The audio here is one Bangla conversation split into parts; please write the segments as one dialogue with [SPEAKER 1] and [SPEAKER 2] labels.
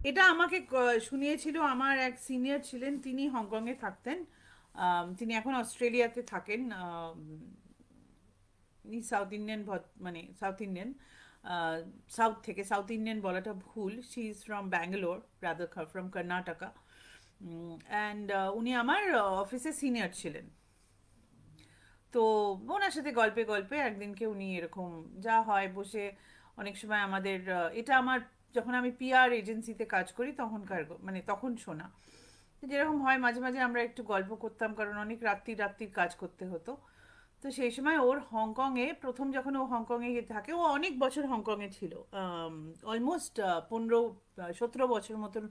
[SPEAKER 1] এটা আমাকে শুনিয়েছিল আমার এক সিনিয়র ছিলেন, তিনি হংকংয়ে থাকতেন। তিনি এখন অস্ট্রেলিয়াতে থাকেন। ইনি সাউথ ইন্ডিয়ান, মানে সাউথ ইন্ডিয়ান, সাউথ থেকে, সাউথ ইন্ডিয়ান বলাটা ভুল, she is from Bangalore, rather from Karnataka. And উনি আমার অফিসে সিনিয়র ছিলেন। তো ওনার সাথে গল্পে গল্পে একদিনকে উনি এরকম, যা হয় বসে অনেক সময় আমাদের, এটা আমার যখন আমি পিআর এজেন্সিতে কাজ করি তখনকার মানে তখন শোনা, যেরকম হয় মাঝে মাঝে আমরা একটু গল্প করতাম, কারণ অনেক রাত্রি রাত্রির কাজ করতে হতো। তো সেই সময় ওর হংকংয়ে প্রথম, যখন ও হংকংয়ে থাকে, ও অনেক বছর হংকংয়ে ছিল, অলমোস্ট 15-17 বছর মতন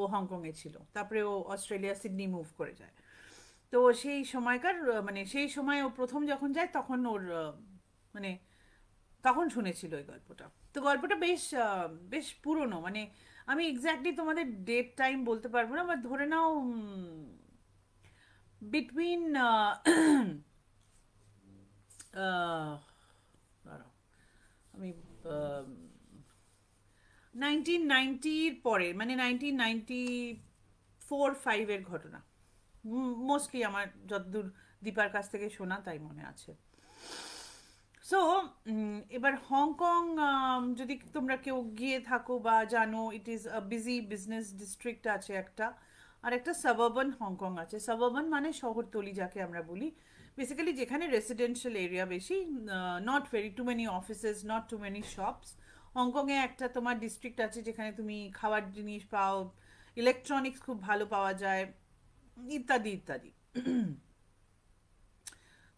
[SPEAKER 1] ও হংকংয়ে ছিল। তারপরে ও অস্ট্রেলিয়া সিডনি মুভ করে যায়। তো সেই সময়কার, মানে সেই সময় ও প্রথম যখন যায় তখন ওর, মানে তখন শুনেছিল এই গল্পটা। তো গল্পটা বেশ বেশ পুরনো, মানে আমি এক্স্যাক্টলি তোমাদের ডেট টাইম বলতে পারবো না, বাট ধরে নাও বিটুইন আমি 1990-র পরে, মানে 1994-5-এর ঘটনা মোস্টলি, আমার যতদূর দীপার কাছ থেকে শোনা তাই মনে আছে। সো এবার হংকং, যদি তোমরা কেউ গিয়ে থাকো বা জানো, it is a busy business district আছে একটা, আর একটা সাবারবান হংকং আছে। সাবারবান মানে শহরতলি যাকে আমরা বলি, বেসিক্যালি যেখানে রেসিডেন্সিয়াল এরিয়া বেশি, not very too many offices, not too many shops. হংকংয়ে একটা তোমার ডিস্ট্রিক্ট আছে যেখানে তুমি খাবার জিনিস পাও, ইলেকট্রনিক্স খুব ভালো পাওয়া যায়, ইত্যাদি ইত্যাদি।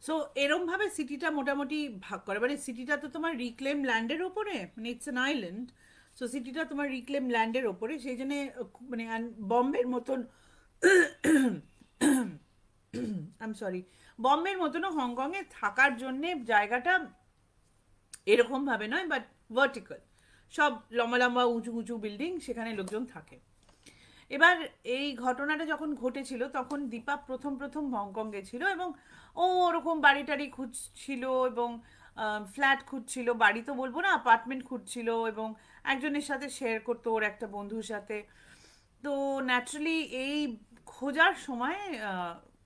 [SPEAKER 1] সো এরম ভাবে সিটিটা মোটামুটি ভাগ করে, মানে সিটিটা তো তোমার রিক্লেম ল্যান্ডের ওপরে, মানে ইটস অ্যান আইল্যান্ড। সো সিটিটা তোমার রিক্লেম ল্যান্ডের ওপরে, সেই জন্যে মানে বম্বের মতন, আই এম সরি, বম্বের মতনও হংকংয়ে থাকার জন্যে জায়গাটা এরকম ভাবে নয়, বাট ভার্টিক্যাল, সব লম্বা লম্বা উঁচু উঁচু বিল্ডিং, সেখানে লোকজন থাকে। এবার এই ঘটনাটা যখন ঘটেছিল তখন দীপা প্রথম প্রথম হংকং গেছিল, এবং ও ওরকম বাড়ি টাড়ি খুঁজছিল, এবং ফ্ল্যাট খুঁজছিল, বাড়ি তো বলবো না, অ্যাপার্টমেন্ট খুঁজছিল, এবং একজনের সাথে শেয়ার করতো, ওর একটা বন্ধুর সাথে। তো ন্যাচারালি এই খোঁজার সময়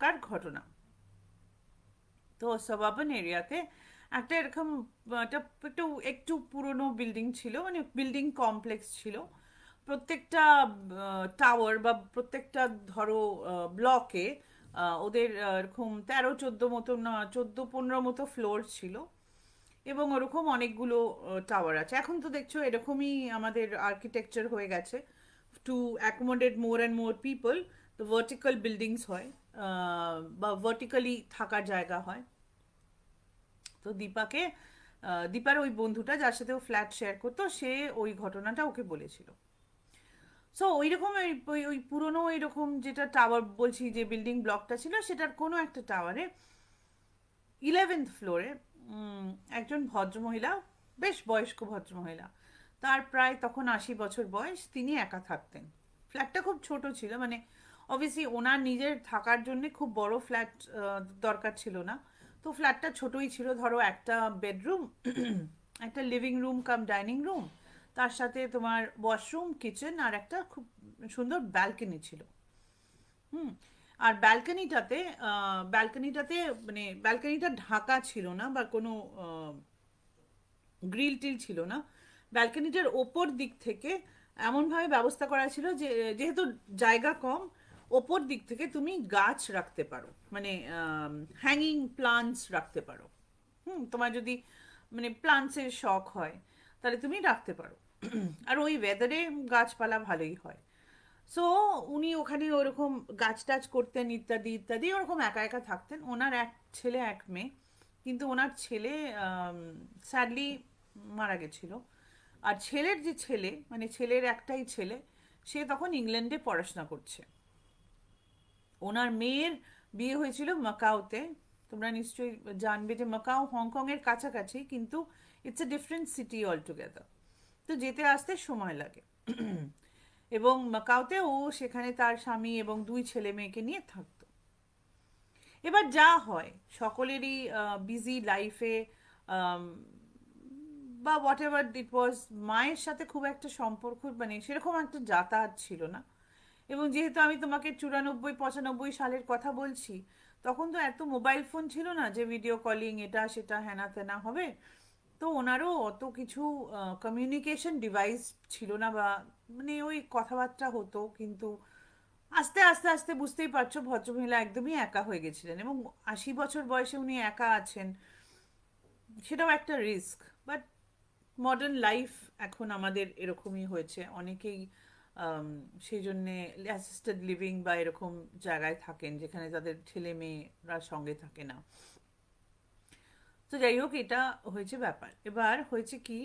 [SPEAKER 1] কার ঘটনা, তো সাবাবান এরিয়াতে একটা এরকম, একটা একটু একটু পুরনো বিল্ডিং ছিল, মানে বিল্ডিং কমপ্লেক্স ছিল। প্রত্যেকটা টাওয়ার বা প্রত্যেকটা ধরো ব্লকে ওদের এরকম 13-14 মতো, না 14-15 মতো ফ্লোর ছিল, এবং ওরকম অনেকগুলো টাওয়ার আছে। এখন তো দেখছো এরকমই আমাদের আর্কিটেকচার হয়ে গেছে, to accommodate more and more people. তো ভার্টিক্যাল বিল্ডিংস হয়, বা ভার্টিক্যালি থাকার জায়গা হয়। তো দীপাকে, দীপার ওই বন্ধুটা যার সাথে ও ফ্ল্যাট শেয়ার করতো, সে ওই ঘটনাটা ওকে বলেছিল। সো ওই রকম ওই ওই পুরনো ওই রকম যেটা টাওয়ার বলছি, যে বিল্ডিং ব্লকটা ছিল, সেটার কোনো একটা টাওয়ারে 11th ফ্লোরে একজন ভদ্রমহিলা, বেশ বয়স্ক ভদ্রমহিলা, তার প্রায় তখন 80 বছর বয়স, তিনি একা থাকতেন। ফ্ল্যাটটা খুব ছোট ছিল, মানে অবভিয়াসলি ওনার নিজের থাকার জন্য খুব বড় ফ্ল্যাট দরকার ছিল না। তো ফ্ল্যাটটা ছোটই ছিল, ধরো একটা বেডরুম, একটা living room cum dining room, তার সাথে তোমার ওয়াশরুম, কিচেন, আর একটা খুব সুন্দর ব্যালকনি ছিল। হুম। আর ব্যালকনিটাতে, ব্যালকনিটাতে, মানে ব্যালকনিটা ঢাকা ছিল না, বা কোনো গ্রিল টিল ছিল না। ব্যালকনিটার ওপর দিক থেকে এমনভাবে ব্যবস্থা করা ছিল যে, যেহেতু জায়গা কম, ওপর দিক থেকে তুমি গাছ রাখতে পারো, মানে হ্যাঙ্গিং প্লান্টস রাখতে পারো। তোমার যদি মানে প্লান্টসের শখ হয়, তাহলে তুমি রাখতে পারো। আর ওই ওয়েদারে গাছপালা ভালোই হয়। সো উনি ওখানে ওরকম গাছ টাছ করতেন, ইত্যাদি ইত্যাদি, ওরকম একা একা থাকতেন। ওনার এক ছেলে এক মেয়ে, কিন্তু ওনার ছেলে স্যাডলি মারা গেছিল। আর ছেলের যে ছেলে, মানে ছেলের একটাই ছেলে, সে তখন ইংল্যান্ডে পড়াশোনা করছে। ওনার মেয়ের বিয়ে হয়েছিল মাকাওতে। তোমরা নিশ্চয়ই জানবে যে মাকাও হংকংয়ের কাছাকাছি, কিন্তু it's a different city all together. তো যেতে আসতে সময় লাগে। এবং মাকাওতে ও সেখানে তার স্বামী এবং দুই ছেলে মেয়েকে নিয়ে থাকতো। এবার যা হয় সকলেরই বিজি লাইফে, বা হোয়াট এভার ইট ওয়াজ, মায়ের সাথে খুব একটা সম্পর্ক মানে সেরকম একটা যাতায়াত ছিল না। এবং যেহেতু আমি তোমাকে 94-95 সালের কথা বলছি, তখন তো এত মোবাইল ফোন ছিল না যে ভিডিও কলিং এটা সেটা হ্যানা ত্যানা হবে। তো ওনারও অত কিছু কমিউনিকেশন ডিভাইস ছিল না, বা মানে ওই কথাবার্তা হতো কিন্তু আস্তে আস্তে আস্তে বুঝতেই পারছো ভদ্রমহিলা একদমই একা হয়ে গেছিলেন, এবং 80 বছর বয়সে উনি একা আছেন, সেটাও একটা রিস্ক। বাট মডার্ন লাইফ এখন আমাদের এরকমই হয়েছে, অনেকেই আম, সেই জন্যে অ্যাসিস্টেড লিভিং বা এরকম জায়গায় থাকেন যেখানে তাদের ছেলে মেয়েরা সঙ্গে থাকে না। তো যাই হোক, এটা হয়েছে ব্যাপার। এবার হয়েছে কি,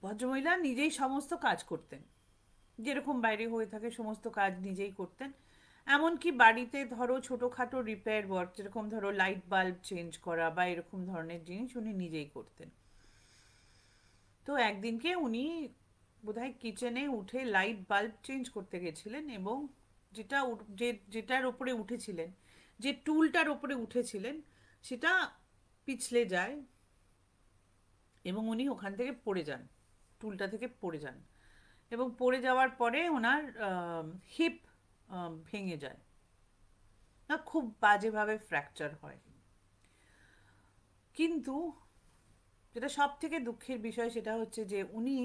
[SPEAKER 1] ভদ্রমহিলা নিজেই সমস্ত কাজ করতেন, যেরকম বাইরে হয়ে থাকে সমস্ত কাজ নিজেই করতেন। এমনকি বাড়িতে ধরো ছোটোখাটো রিপেয়ার ওয়ার্ক, যেরকম ধরো লাইট বাল্ব চেঞ্জ করা বা এরকম ধরনের জিনিস উনি নিজেই করতেন। তো একদিনকে উনি বোধহয় কিচেনে উঠে লাইট বাল্ব চেঞ্জ করতে গেছিলেন, এবং যেটার ওপরে উঠেছিলেন, যে টুলটার ওপরে উঠেছিলেন, সেটা পিছলে যায় এবং উনি ওখান থেকে পড়ে যান, টুলটা থেকে পড়ে যান। এবং পড়ে যাওয়ার পরে ওনার হিপ ভেঙে যায়, না খুব বাজেভাবে ফ্র্যাকচার হয়। কিন্তু যেটা সব থেকে দুঃখের বিষয় সেটা হচ্ছে যে উনি,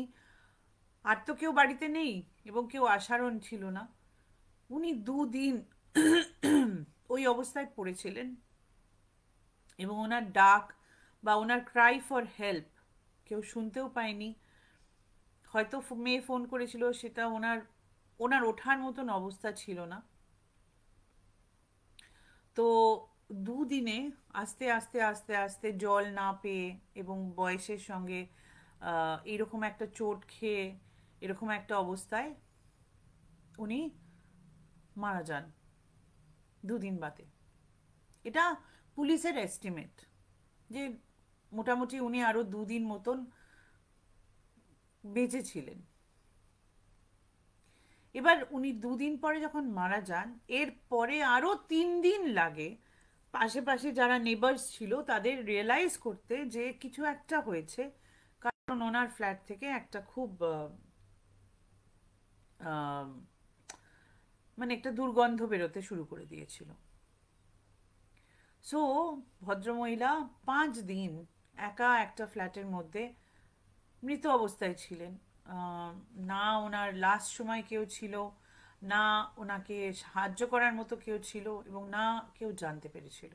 [SPEAKER 1] আর তো কেউ বাড়িতে নেই এবং কেউ আসারও ছিল না, উনি 2 দিন ওই অবস্থায় পড়েছিলেন, এবং ওনার ডাক বা ওনার ক্রাই ফর হেল্প কেউ শুনতেও পায়নি। হয়তো মেয়ে ফোন করেছিল, সেটা ওনার ওনার ওঠার মতন অবস্থা ছিল না। তো 2 দিনে আস্তে আস্তে আস্তে আস্তে জল না পেয়ে এবং বয়সের সঙ্গে এরকম একটা চোট খেয়ে এরকম একটা অবস্থায় উনি মারা যান 2 দিন বাদে। এটা পুলিশের এস্টিমেট যে মোটামুটি উনি আরো 2 দিন মতন বেঁচে ছিলেন। এবার উনি 2 দিন পরে যখন মারা যান, এর পরে আরো 3 দিন লাগে পাশে পাশে যারা নেবার্স ছিল তাদের রিয়েলাইজ করতে যে কিছু একটা হয়েছে, কারণ ওনার ফ্ল্যাট থেকে একটা খুব আহ, মানে একটা দুর্গন্ধ বেরোতে শুরু করে দিয়েছিল। সো ভদ্রমহিলা 5 দিন একা একটা ফ্ল্যাটের মধ্যে মৃত অবস্থায় ছিলেন। না ওনার লাস্ট সময় কেউ ছিল, না ওনাকে সাহায্য করার মতো কেউ ছিল, এবং না কেউ জানতে পেরেছিল।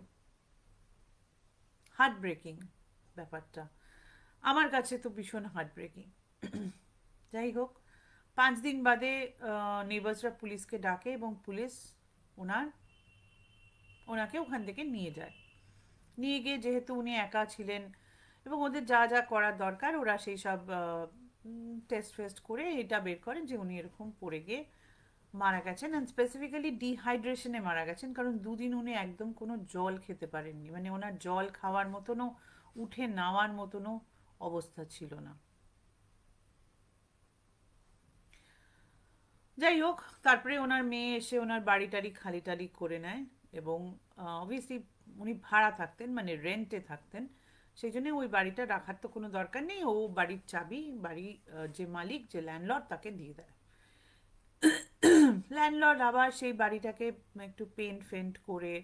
[SPEAKER 1] হার্ট ব্রেকিং ব্যাপারটা, আমার কাছে তো ভীষণ হার্ট ব্রেকিং। যাই হোক, 5 দিন বাদে নেবার্সরা পুলিশকে ডাকে এবং পুলিশ ওনার ওনাকে ওখান থেকে নিয়ে যায়। নিয়ে গিয়ে যেহেতু উনি একা ছিলেন এবং ওদের যা যা করার দরকার ওরা সেই সব টেস্ট ফেস্ট করে এটা বের করেন যে উনি এরকম পড়ে গিয়ে মারা গেছেন, অ্যান্ড স্পেসিফিক্যালি ডিহাইড্রেশনে মারা গেছেন, কারণ 2 দিন উনি একদম কোনো জল খেতে পারেননি, মানে ওনার জল খাওয়ার মতনও উঠে নাওয়ার মতনও অবস্থা ছিল না। যাই হোক, তারপরে ওনার মেয়ে এসে ওনার বাড়ি টাড়ি খালি টালি করে নেয়, এবং অবভিয়াসলি উনি ভাড়া থাকতেন, মানে রেন্টে থাকতেন, সেই জন্য ওই বাড়িটা রাখার তো কোনো দরকার নেই, ও বাড়ির চাবি বাড়ি যে মালিক যে ল্যান্ডলর্ড তাকে দিয়ে দেয়। ল্যান্ডলর্ড আবার সেই বাড়িটাকে একটু পেন্ট ফেন্ট করে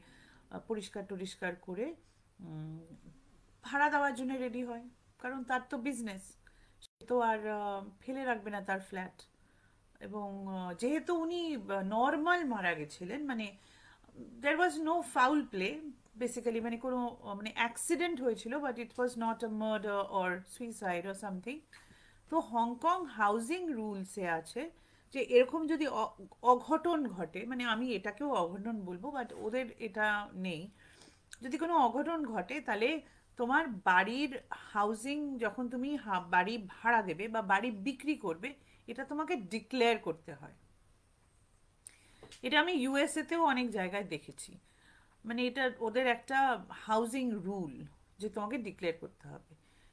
[SPEAKER 1] পরিষ্কার টরিষ্কার করে উম, ভাড়া দেওয়ার জন্য রেডি হয়, কারণ তার তো বিজনেস, সে তো আর ফেলে রাখবে না তার ফ্ল্যাট। এবং যেহেতু উনি নর্মাল মারা গেছিলেন, মানে দেয়ার was no foul play basically, মানে কোনো মানে অ্যাক্সিডেন্ট হয়েছিল, but it was not a murder or suicide or something. তো হংকং হাউজিং রুলসে আছে যে এরকম যদি অঘটন ঘটে, মানে আমি এটাকেও অঘটন বলবো বাট ওদের এটা নেই, যদি কোনো অঘটন ঘটে তাহলে তোমার বাড়ির হাউজিং, যখন তুমি বাড়ি ভাড়া দেবে বা বাড়ি বিক্রি করবে, এটা তোমাকে ডিক্লেয়ার করতে হয়। এটা আমি ইউএসএতেও অনেক জায়গায় দেখেছি, মানে এটা ওদের একটা হাউজিং রুল যে তোমাকে ডিক্লেয়ার করতে হবে।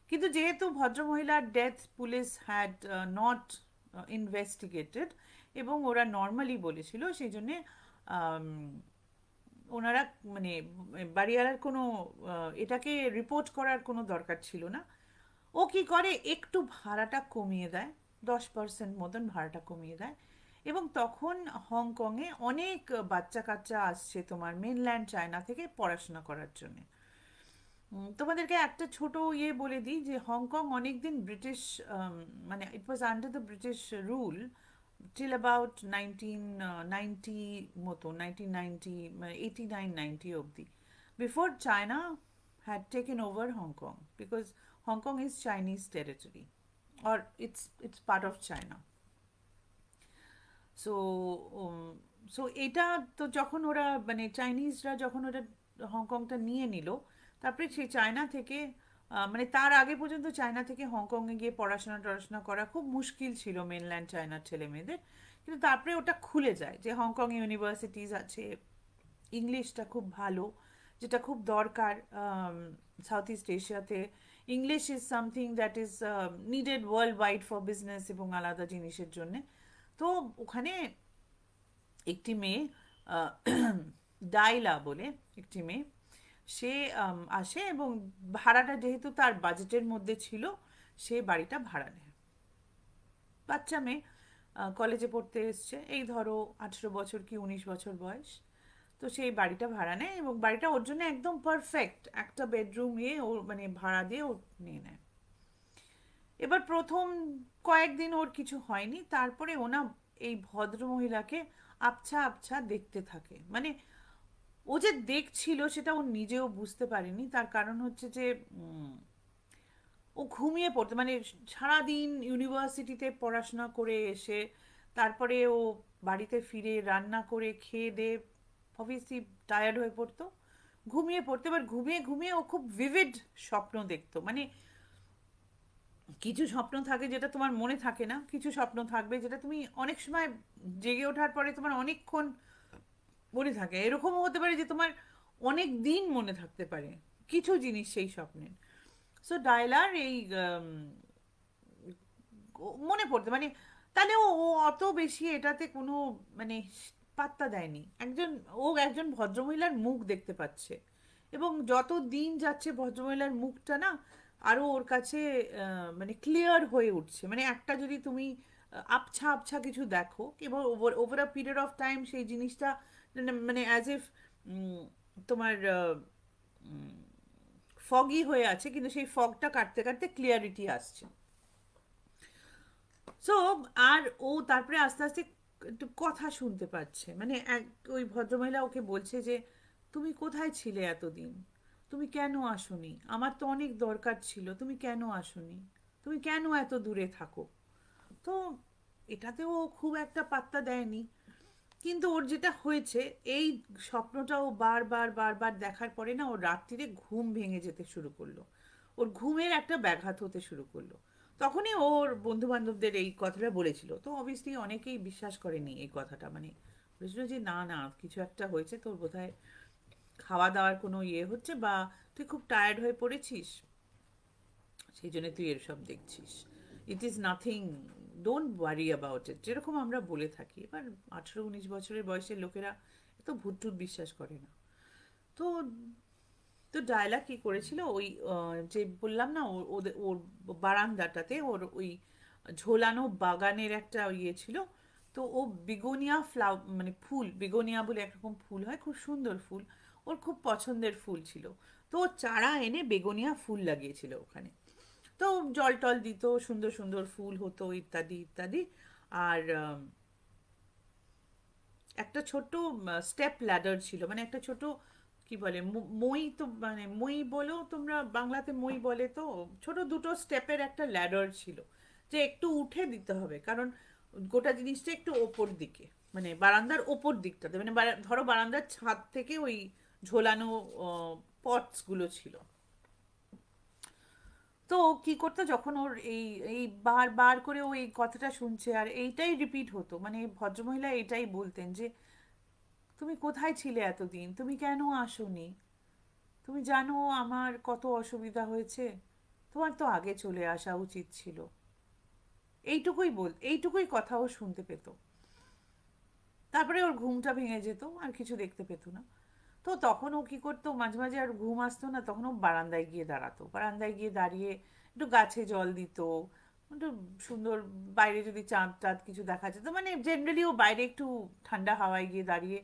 [SPEAKER 1] কিন্তু যেহেতু ভদ্রমহিলার death police had not investigated এবং ওরা নর্মালি বলেছিল, সেই জন্যে আম, ওনারা মানে বাড়িওয়ালার কোনো এটাকে রিপোর্ট করার কোনো দরকার ছিল না। ও কি করে, একটু ভাড়াটা কমিয়ে দেয়, 10% মতন ভাড়াটা কমিয়ে দেয়। এবং তখন হংকংয়ে অনেক বাচ্চা কাচ্চা আসছে তোমার মেনল্যান্ড চায়না থেকে পড়াশোনা করার জন্য। তোমাদেরকে একটা ছোট ইয়ে বলে দিই যে হংকং অনেকদিন ব্রিটিশ, মানে it was under the British rule till about 1990 মতো, 1990 মানে 89-90 অবধি, before China had taken over Hong Kong, because Hong Kong is Chinese territory, or it's part of China. So so এটা তো যখন ওরা মানে চাইনিজরা যখন ওরা হংকংটা নিয়ে নিল, তারপরে সেই চায়না থেকে মানে তার আগে পর্যন্ত চায়না থেকে হংকংয়ে গিয়ে পড়াশোনা টড়াশোনা করা খুব মুশকিল ছিল মেনল্যান্ড চায়নার ছেলে মেয়েদের। কিন্তু তারপরে ওটা খুলে যায় যে হংকং ইউনিভার্সিটিজ আছে, ইংলিশটা খুব ভালো, যেটা খুব দরকার সাউথ ইস্ট এশিয়াতে। English is something that is needed world wide for business এবং আলাদা জিনিসের জন্যে। তো ওখানে একটি মেয়ে, আহ, ডাইলা বলে একটি মেয়ে, সে আসে এবং ভাড়াটা যেহেতু তার বাজেটের মধ্যে ছিল, সে বাড়িটা ভাড়া নেয়। বাচ্চা মেয়ে, কলেজে পড়তে এসছে, এই ধরো 18 বছর কি 19 বছর বয়স। তো সেই বাড়িটা ভাড়া নেয় এবং বাড়িটা ওর জন্য একদম পারফেক্ট, একটা বেডরুম এ ও মানে ভাড়া দিয়ে ও নিয়ে নেয়। এবার প্রথম কয়েকদিন ওর কিছু হয়নি, তারপরে ওনা এই ভদ্র মহিলাকে আবছা আবছা দেখতে থাকে। মানে ও যে দেখছিল সেটা ও নিজেও বুঝতে পারেনি। তার কারণ হচ্ছে যে ও ঘুমিয়ে পড়তো, মানে সারাদিন ইউনিভার্সিটিতে পড়াশোনা করে এসে তারপরে ও বাড়িতে ফিরে রান্না করে খেয়ে দিয়ে অবভিয়াসলি টায়ার্ড হয়ে পড়তো, ঘুমিয়ে পড়তো। এবার ঘুমিয়ে ঘুমিয়ে ও খুব ভিভিড স্বপ্ন দেখতো। মানে কিছু স্বপ্ন থাকে যেটা তোমার মনে থাকে না, কিছু স্বপ্ন থাকবে যেটা তুমি অনেক সময় জেগে ওঠার পরে তোমার অনেকক্ষণ মনে থাকে। এরকমও হতে পারে যে তোমার অনেক দিন মনে থাকতে পারে কিছু জিনিস সেই স্বপ্নের। সো ডায়লার এই মনে পড়তো, মানে তাহলে ও ও অত বেশি এটাতে কোনো মানে পাত্তা দেয়নি। একজন ভদ্রমহিলার মুখ দেখতে পাচ্ছে, এবং যত দিন যাচ্ছে ভদ্রমহিলার মুখটা না আরো ওর কাছে মানে ক্লিয়ার হয়ে উঠছে। মানে একটা যদি তুমি আবছা আবছা কিছু দেখো, এবং over over a period of time সেই জিনিসটা মানে অ্যাজ ইফ তোমার ফগি হয়ে আছে, কিন্তু সেই ফগটা কাটতে কাটতে ক্লিয়ারিটি আসছে। সো আর ও তারপরে আস্তে আস্তে একটু কথা শুনতে পাচ্ছে। মানে ওই ভদ্রমহিলা ওকে বলছে যে তুমি কোথায় ছিলে এতদিন, তুমি কেন আসোনি, আমার তো অনেক দরকার ছিল, তুমি কেন আসোনি, তুমি কেন এত দূরে থাকো। তো এটাতে ও খুব একটা পাত্তা দেয়নি। কিন্তু ওর যেটা হয়েছে, এই স্বপ্নটা ও বারবার বারবার দেখার পরে না ওর রাত্রিরে ঘুম ভেঙে যেতে শুরু করলো, ওর ঘুমের একটা ব্যাঘাত হতে শুরু করলো। তখনই ওর বন্ধু বান্ধবদের এই কথাটা বলেছিল। তো অবভিয়াসলি অনেকেই বিশ্বাস করেনি এই কথাটা, মানে বলেছিল যে না না কিছু একটা হয়েছে, তোর বোধহয় খাওয়া দাওয়ার কোনো ইয়ে হচ্ছে, বা তুই খুব টায়ার্ড হয়ে পড়েছিস সেই জন্য তুই এরসব দেখছিস। It is nothing, don't worry about it, যেরকম আমরা বলে থাকি। এবার 18-19 বছরের বয়সের লোকেরা এত ভুটটুট বিশ্বাস করে না। তো তো ডায়লা কি করেছিল, ওই যে বললাম না ওদের ওর বারান্দাটাতে ওর ওই ঝোলানো বাগানের একটা ইয়ে ছিল। তো ও বিগোনিয়া মানে ফুল, বিগোনিয়া বলে একরকম ফুল হয়, খুব সুন্দর ফুল, ওর খুব পছন্দের ফুল ছিল। তো ও চারা এনে বেগোনিয়া ফুল লাগিয়েছিল ওখানে। তো জল টল দিত, সুন্দর সুন্দর ফুল হতো ইত্যাদি ইত্যাদি। আর একটা ছোট্ট স্টেপ ল্যাডার ছিল, মানে একটা ছোট কি বলে মই, তো মানে মই বলো তোমরা বাংলাতে, মই বলে তো, ছোট দুটো স্টেপের একটা ল্যাডার ছিল, যে একটু উঠে দিতে হবে কারণ গোটা জিনিসটা একটু ওপর দিকে, মানে বারান্দার ওপর দিকটাতে, মানে ধরো বারান্দার ছাদ থেকে ওই ঝোলানো পটস গুলো ছিল। তো ও কি করতো, যখন ওর এই এই বার বার করে ও এই কথাটা শুনছে আর এইটাই রিপিট হতো, মানে ভদ্রমহিলা এটাই বলতেন যে তুমি কোথায় ছিলে এতদিন, তুমি কেন আসোনি, তুমি জানো আমার কত অসুবিধা হয়েছে, তোমার তো আগে চলে আসা উচিত ছিল। এইটুকুই কথা ও শুনতে পেত। তারপরে ওর ঘুমটা ভেঙে যেত, আর কিছু দেখতে পেত না। তো তখন ও কি করতো, মাঝে মাঝে আর ঘুম আসতো না, তখন ও বারান্দায় গিয়ে দাঁড়াতো, বারান্দায় গিয়ে দাঁড়িয়ে একটু গাছে জল দিত, একটু সুন্দর, বাইরে যদি চাঁদ টাঁদ কিছু দেখা যেত, মানে জেনারেলি ও বাইরে একটু ঠান্ডা হাওয়ায় গিয়ে দাঁড়িয়ে,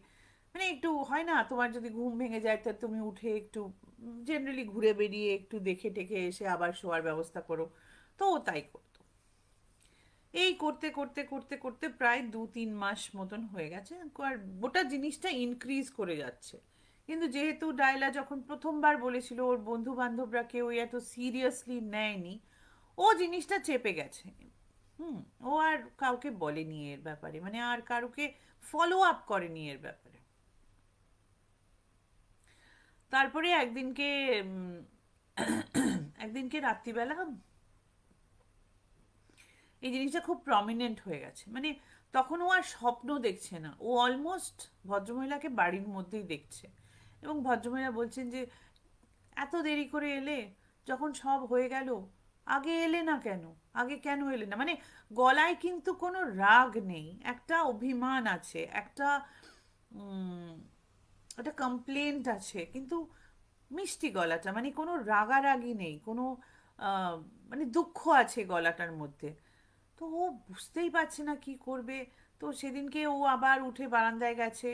[SPEAKER 1] মানে একটু হয় না, তোমার যদি ঘুম ভেঙে যায় তো তুমি উঠে একটু জেনারেলি ঘুরে বেরিয়ে একটু দেখে টেখে এসে আবার শোয়ার ব্যবস্থা করো। তো ও তাই করতো। এই করতে করতে করতে করতে প্রায় 2-3 মাস মতন হয়ে গেছে, আর গোটা জিনিসটা ইনক্রিজ করে যাচ্ছে। কিন্তু যেহেতু ডায়লা যখন প্রথমবার বলেছিল, ওর বন্ধু বান্ধবরা কেউ এত সিরিয়াসলি নেয়নি, ও জিনিসটা চেপে গেছে। হুম। ও আর কাউকে বলেনি এর ব্যাপারে, মানে আর কারুকে ফলো আপ করেনি এর ব্যাপারে। তারপরে একদিনকে উম, একদিনকে রাত্রিবেলা এই জিনিসটা খুব প্রমিনেন্ট হয়ে গেছে, মানে তখন ও আর স্বপ্ন দেখছে না, ও অলমোস্ট ভদ্রমহিলাকে বাড়ির মধ্যেই দেখছে। এবং ভদ্রমহিলা বলছেন যে এত দেরি করে এলে, যখন সব হয়ে গেল, আগে এলে না কেন, আগে কেন এলে না, মানে গলায় কিন্তু কোনো রাগ নেই, একটা অভিমান আছে, একটা উম, একটা কমপ্লেন্ট আছে, কিন্তু মিষ্টি গলাটা, মানে কোনো রাগারাগি নেই, কোনো আহ, মানে দুঃখ আছে গলাটার মধ্যে। তো ও বুঝতেই পারছে না কি করবে। তো সেদিনকে ও আবার উঠে বারান্দায় গেছে,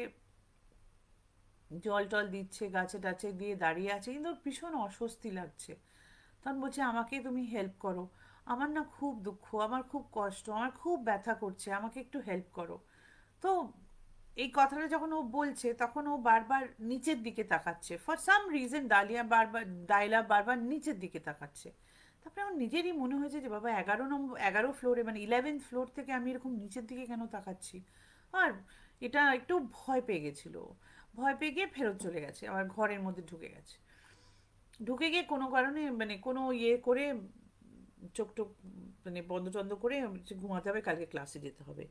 [SPEAKER 1] জল টল দিচ্ছে, গাছে টাছে দিয়ে দাঁড়িয়ে আছে, কিন্তু ওর ভীষণ অস্বস্তি লাগছে। তখন বলছে আমাকে তুমি হেল্প করো, আমার না খুব দুঃখ, আমার খুব কষ্ট, আমার খুব ব্যথা করছে, আমাকে একটু হেল্প করো। তো এই কথাটা যখন ও বলছে, তখন ও বারবার নিচের দিকে তাকাচ্ছে, ফর সাম রিজন ডায়লা বারবার নিচের দিকে তাকাচ্ছে। তারপরে আমার নিজেরই মনে হয়েছে যে বাবা, 11 ফ্লোরে, মানে 11th ফ্লোর থেকে আমি এরকম নিচের দিকে কেন তাকাচ্ছি। আর এটা একটু ভয় পেয়ে গেছিল, ভয় পেয়ে গিয়ে ফেরত চলে গেছে, আবার ঘরের মধ্যে ঢুকে গেছে। ঢুকে গিয়ে কোনো কারণে, মানে কোনো ইয়ে করে চোখ টোক মানে বন্ধ টন্ধ করে যে ঘুমাতে হবে, কালকে ক্লাসে যেতে হবে।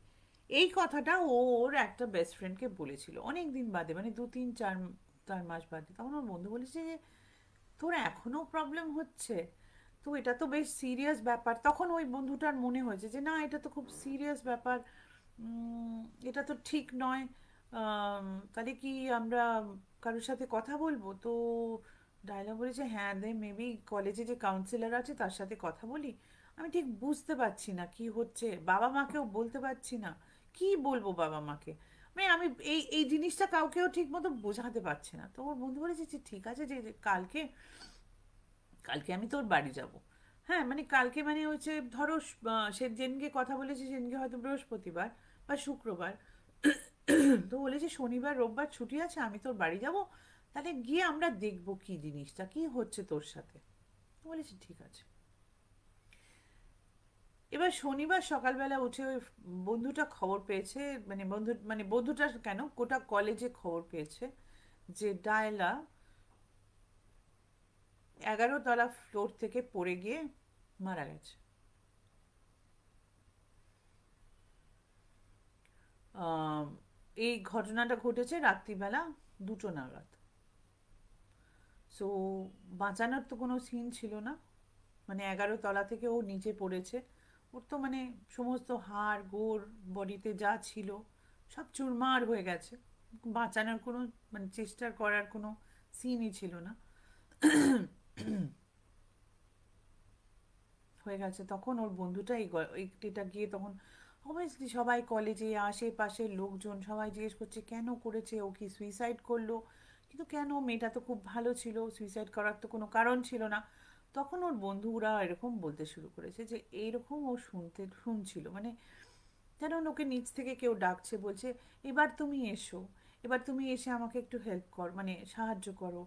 [SPEAKER 1] এই কথাটা ও ওর একটা বেস্ট ফ্রেন্ডকে বলেছিল অনেক দিন বাদে, মানে 2-3-4 মাস বাদে। তখন ওর বন্ধু বলেছে যে তোর এখনো প্রবলেম হচ্ছে, তো এটা তো বেশ সিরিয়াস ব্যাপার। তখন ওই বন্ধুটার মনে হয়েছে যে না, এটা তো খুব সিরিয়াস ব্যাপার, উম, এটা তো ঠিক নয়। তাহলে কি আমরা কারোর সাথে কথা বলবো? তো ডায়লগ বলেছে হ্যাঁ দে, মেবি কলেজে যে কাউন্সিলর আছে তার সাথে কথা বলি। আমি ঠিক বুঝতে পারছি না কি হচ্ছে, বাবা মাকেও বলতে পারছি না, কি বলবো বাবা মাকে, মানে আমি এই এই জিনিসটা কাউকেও ঠিক মতো বোঝাতে পারছি না। তো ওর বন্ধু বলেছে যে ঠিক আছে, যে কালকে কালকে আমি তোর বাড়ি যাব। হ্যাঁ, মানে কালকে মানে হচ্ছে ধরো সে যেদিনকে কথা বলেছে সেদিনকে হয়তো বৃহস্পতিবার বা শুক্রবার। তো বলেছে শনিবার রোববার ছুটি আছে, আমি তোর বাড়ি যাব, তাহলে গিয়ে আমরা দেখবো কি জিনিসটা কি হচ্ছে তোর সাথে। তো বলেছি ঠিক আছে। এবার শনিবার সকালবেলা উঠে ওই বন্ধুটা খবর পেয়েছে, মানে বন্ধুটা কেন, গোটা কলেজে খবর পেয়েছে যে ডায়লা 11তলা ফ্লোর থেকে পড়ে গিয়ে মারা গেছে। আম, এই ঘটনাটা ঘটেছে রাত্রিবেলা 2টো নাগাদ। সো বাঁচানোর তো কোনো সিন ছিল না, মানে 11তলা থেকে ও নিচে পড়েছে, ওর তো মানে সমস্ত হাড় গোড় বডিতে যা ছিল সব চুরমার হয়ে গেছে, বাঁচানোর কোনো মানে চেষ্টা করার কোনো সিনই ছিল না। হয়ে গেছে। তখন ওর বন্ধুটা এটা গিয়ে তখন অবভিয়াসলি সবাই কলেজে আশেপাশের লোকজন সবাই জিজ্ঞেস করছে কেন করেছে, ও কি সুইসাইড করলো? কিন্তু কেন, মেয়েটা তো খুব ভালো ছিল, সুইসাইড করার তো কোনো কারণ ছিল না। তখন ওর বন্ধুরা এরকম বলতে শুরু করেছে যে এইরকম ও শুনছিল, মানে যেন ওকে নিচ থেকে কেউ ডাকছে, বলছে এবার তুমি এসো, এবার তুমি এসে আমাকে একটু হেল্প কর, মানে সাহায্য করো,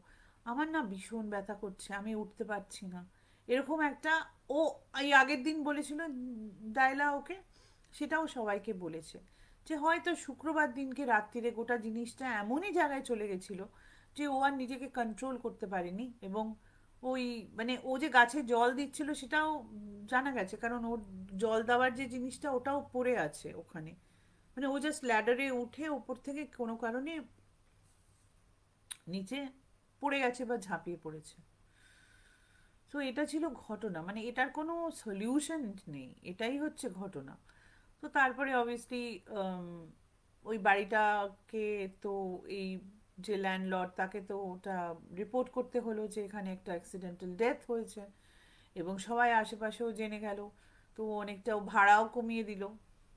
[SPEAKER 1] আমার না ভীষণ ব্যথা করছে, আমি উঠতে পারছি না, এরকম একটা। ও এই আগের দিন বলেছিল ডায়লা ওকে, সেটাও সবাইকে বলেছে, যে হয়তো শুক্রবার দিনকে রাত্রিরে গোটা জিনিসটা এমনই জায়গায় চলে গেছিল যে ও আর নিজেকে কন্ট্রোল করতে পারেনি। এবং ওই মানে ও যে গাছে জল দিচ্ছিল সেটাও জানা গেছে, কারণ ওর জল দেওয়ার যে জিনিসটা ওটাও পড়ে আছে ওখানে, মানে ও জাস্ট ল্যাডারে উঠে ওপর থেকে কোনো কারণে নিচে পড়ে গেছে বা ঝাঁপিয়ে পড়েছে। তো এটা ছিল ঘটনা, মানে এটার কোনো সলিউশন নেই, এটাই হচ্ছে ঘটনা। তো তারপরে অবভিয়াসলি ওই বাড়িটাকে তো এই যে ল্যান্ডলর্ড, তাকে তো ওটা রিপোর্ট করতে হলো যে এখানে একটা অ্যাক্সিডেন্টাল ডেথ হয়েছে, এবং সবাই আশেপাশেও জেনে গেল। তো অনেকটাও ভাড়াও কমিয়ে দিল,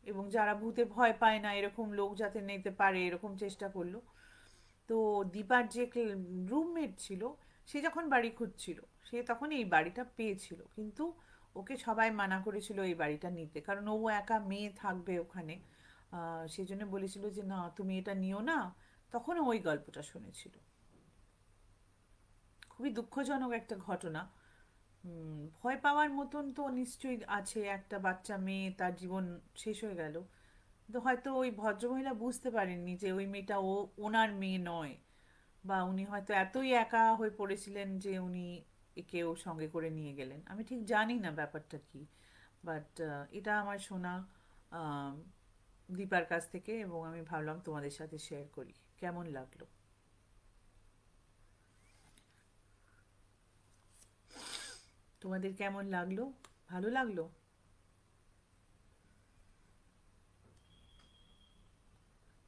[SPEAKER 1] এবং যারা ভূতে ভয় পায় না এরকম লোক যাতে নিতে পারে এরকম চেষ্টা করলো। তো দীপার যে রুমমেট ছিল, সে যখন বাড়ি খুঁজছিল, সে তখন এই বাড়িটা পেয়েছিল, কিন্তু ওকে সবাই মানা করেছিল এই বাড়িটা নিতে, কারণ ও একা মেয়ে থাকবে ওখানে। সেই জন্য বলেছিল যে না, তুমি এটা নিও না। তখন ওই গল্পটা শুনেছিল। খুবই দুঃখজনক একটা ঘটনা। ভয় পাওয়ার মতন তো নিশ্চয়ই আছে, একটা বাচ্চা মেয়ে, তার জীবন শেষ হয়ে গেল। তো হয়তো ওই ভদ্রমহিলা বুঝতে পারেননি যে ওই মেয়েটা ওনার মেয়ে নয়, বা উনি হয়তো এতই একা হয়ে পড়েছিলেন যে উনি একে ওর সঙ্গে করে নিয়ে গেলেন। আমি ঠিক জানি না ব্যাপারটা কি, বাট এটা আমার শোনা আহ, দীপার কাছ থেকে, এবং আমি ভাবলাম তোমাদের সাথে শেয়ার করি। কেমন লাগলো? তোমাদের কেমন লাগলো? ভালো লাগলো?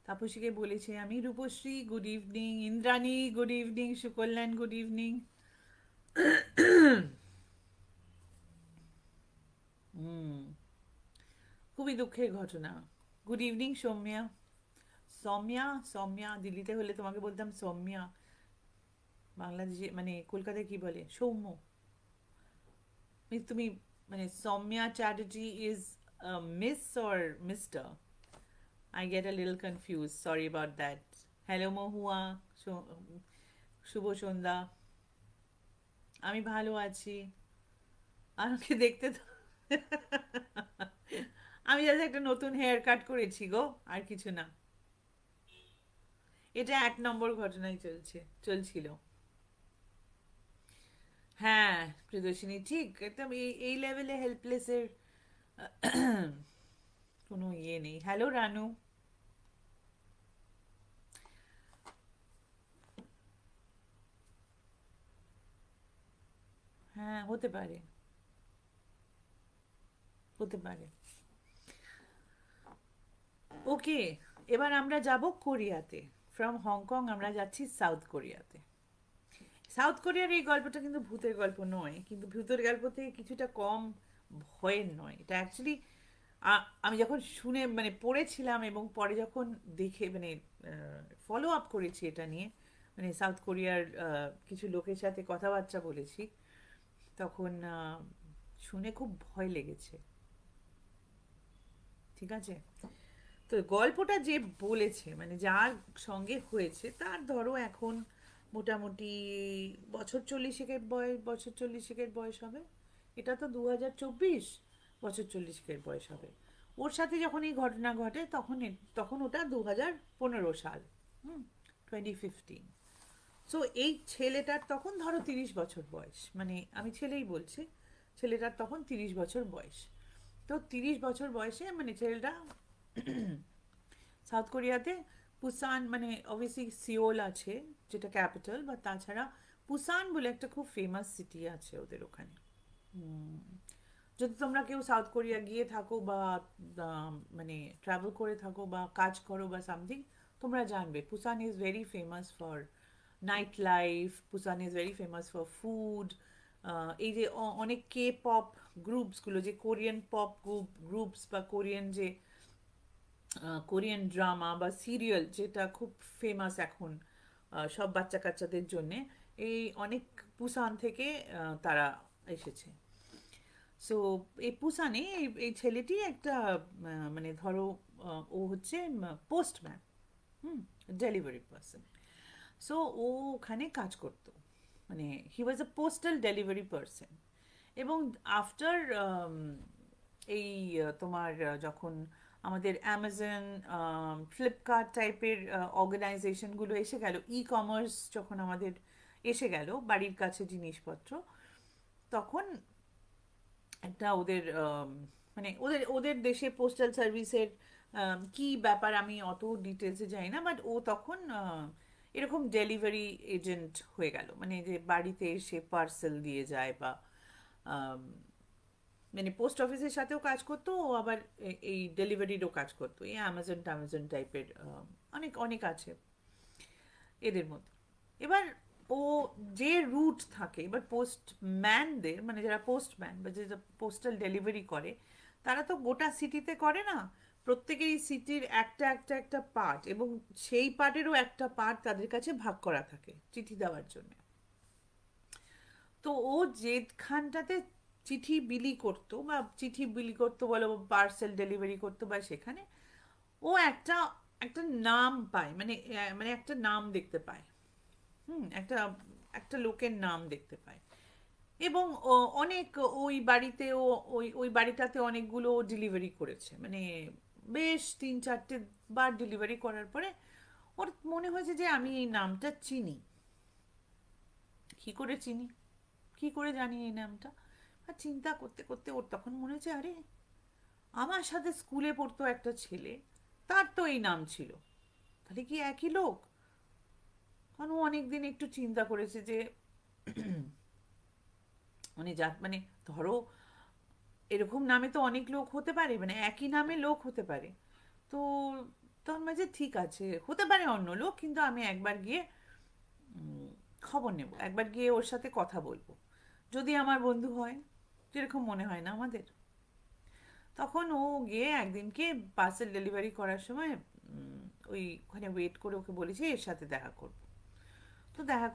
[SPEAKER 1] তাপসীকে বলেছে আমি। Rupashree good evening, Indrani good evening, Sukalyan good evening. হুম, খুবই দুঃখের ঘটনা। Good evening Soumya. সৌম্যা, সৌম্যা, দিল্লিতে হলে তোমাকে বলতাম সৌম্যা। বাংলাদেশে মানে কলকাতায় কি বলে? সৌম্য। তুমি মানে Soumya Chatterjee is miss or mister? I get a little confuse, sorry about that. Hello Mahua, শুভ সন্ধ্যা। আমি ভালো আছি। আমাকে দেখতে তো আমি জাস্ট একটা নতুন হেয়ার কাট করেছি গো, আর কিছু না। এটা 1 নম্বর ঘটনাই চলছিল। হ্যাঁ, প্রিয়দর্শিনী ঠিক একদম এই লেভেলে হেল্পলেসের কোনো ইয়ে নেই। হ্যালো রানু। হ্যাঁ, হতে পারে, হতে পারে। ওকে, এবার আমরা যাব কোরিয়াতে। ফ্রম হংকং আমরা যাচ্ছি সাউথ কোরিয়াতে। সাউথ কোরিয়ার এই গল্পটা কিন্তু ভূতের গল্প নয়, কিন্তু ভূতের গল্প থেকে কিছুটা কম ভয়ের নয় এটা অ্যাকচুয়ালি। আমি যখন শুনে মানে পড়েছিলাম, এবং পরে যখন দেখে মানে ফলো আপ করেছি এটা নিয়ে, মানে সাউথ কোরিয়ার কিছু লোকের সাথে কথাবার্তা বলেছি, তখন শুনে খুব ভয় লেগেছে। ঠিক আছে, তো গল্পটা যে বলেছে মানে যার সঙ্গে হয়েছে তার ধরো এখন মোটামুটি বছর 40-এর বয়স হবে। এটা তো 2024, বছর 40-এর বয়স হবে। ওর সাথে যখন এই ঘটনা ঘটে তখন তখন ওটা 2015 সাল। হুম, 2015। সো এই ছেলেটার তখন ধরো 30 বছর বয়স, মানে আমি ছেলেই বলছি। ছেলেটার তখন 30 বছর বয়স। তো 30 বছর বয়সে মানে ছেলেটা সাউথ কোরিয়াতে পুসান, মানে অবভিয়াসলি সিওল আছে যেটা ক্যাপিটাল, বা তাছাড়া পুসান বলে একটা খুব ফেমাস সিটি আছে ওদের ওখানে। হুম, যদি তোমরা কেউ সাউথ কোরিয়া গিয়ে থাকো, বা মানে ট্রাভেল করে থাকো বা কাজ করো বা সামথিং, তোমরা জানবে Busan is very famous for night life. Busan is very famous for food. এই যে অনেক কে পপ গ্রুপসগুলো, যে কোরিয়ান পপ গ্রুপস বা কোরিয়ান যে কোরিয়ান ড্রামা বা সিরিয়াল যেটা খুব ফেমাস এখন সব বাচ্চা কাচ্চাদের জন্যে, এই অনেক পুসান থেকে তারা এসেছে। সো এই পুসানে এই ছেলেটি একটা মানে ধরো ও হচ্ছে পোস্টম্যান। হুম, ডেলিভারি পার্সন। সো ও ওখানে কাজ করতো, মানে হি ওয়াজ আ পোস্টাল ডেলিভারি পার্সন। এবং আফটার এই তোমার যখন আমাদের অ্যামাজন, ফ্লিপকার্ট টাইপের অর্গানাইজেশনগুলো এসে গেল, ই কমার্স যখন আমাদের এসে গেল বাড়ির কাছে জিনিসপত্র, তখন একটা ওদের মানে ওদের ওদের দেশে পোস্টাল সার্ভিসের কি ব্যাপার আমি অত ডিটেলসে জানি না, বাট ও তখন এরকম ডেলিভারি এজেন্ট হয়ে গেল, মানে যে বাড়িতে এসে পার্সেল দিয়ে যায়, বা আম, মানে পোস্ট অফিসের সাথেও কাজ করতো ও, আবার এই ডেলিভারিরও কাজ করতো, এই অ্যামাজন ট্যামাজন টাইপের অনেক অনেক আছে। এদের মধ্যে। এবার ও যে রুট থাকে, এবার পোস্টম্যানদের মানে যারা পোস্টম্যান বা যে পোস্টাল ডেলিভারি করে, তারা তো গোটা সিটিতে করে না, প্রত্যেকেরই সিটির একটা একটা একটা পার্ট, এবং সেই পার্টেরও একটা পার্ট তাদের কাছে ভাগ করা থাকে চিঠি দেওয়ার জন্য। তো ও যেখানটাতে চিঠি বিলি করতো বা চিঠি বিলি করতো বলো, পার্সেল ডেলিভারি করতো, বা সেখানে ও একটা একটা নাম পায়, মানে মানে একটা নাম দেখতে পায়। একটা একটা লোকের নাম দেখতে পায়। এবং অনেক ওই বাড়িতে ওই বাড়িটাতে অনেকগুলো ডেলিভারি করেছে, মানে বেশ 3-4টে বার ডেলিভারি করার পরে ওর মনে হয়েছে যে আমি এই নামটা চিনি। কি করে চিনি, কি করে জানি এই নামটা? আর চিন্তা করতে করতে ওর তখন মনে হচ্ছে, আরে আমার সাথে স্কুলে পড়তো একটা ছেলে, তার তো এই নাম ছিল, তাহলে কি একই লোক? কারণ ও অনেকদিন একটু চিন্তা করেছে যে মানে যা মানে ধরো এরকম নামে তো অনেক লোক হতে পারে, মানে একই নামে লোক হতে পারে। তো তখন মাঝে ঠিক আছে, হতে পারে অন্য লোক, কিন্তু আমি একবার গিয়ে উম, খবর নেব, একবার গিয়ে ওর সাথে কথা বলবো, যদি আমার বন্ধু হয়, যেরকম মনে হয় না আমাদের। তখন ও গিয়ে একদিনকে পার্সেল ডেলিভারি করার সময় উম, ওই ওখানে ওয়েট করে ওকে বলেছে এর সাথে দেখা করবো। তো দেখা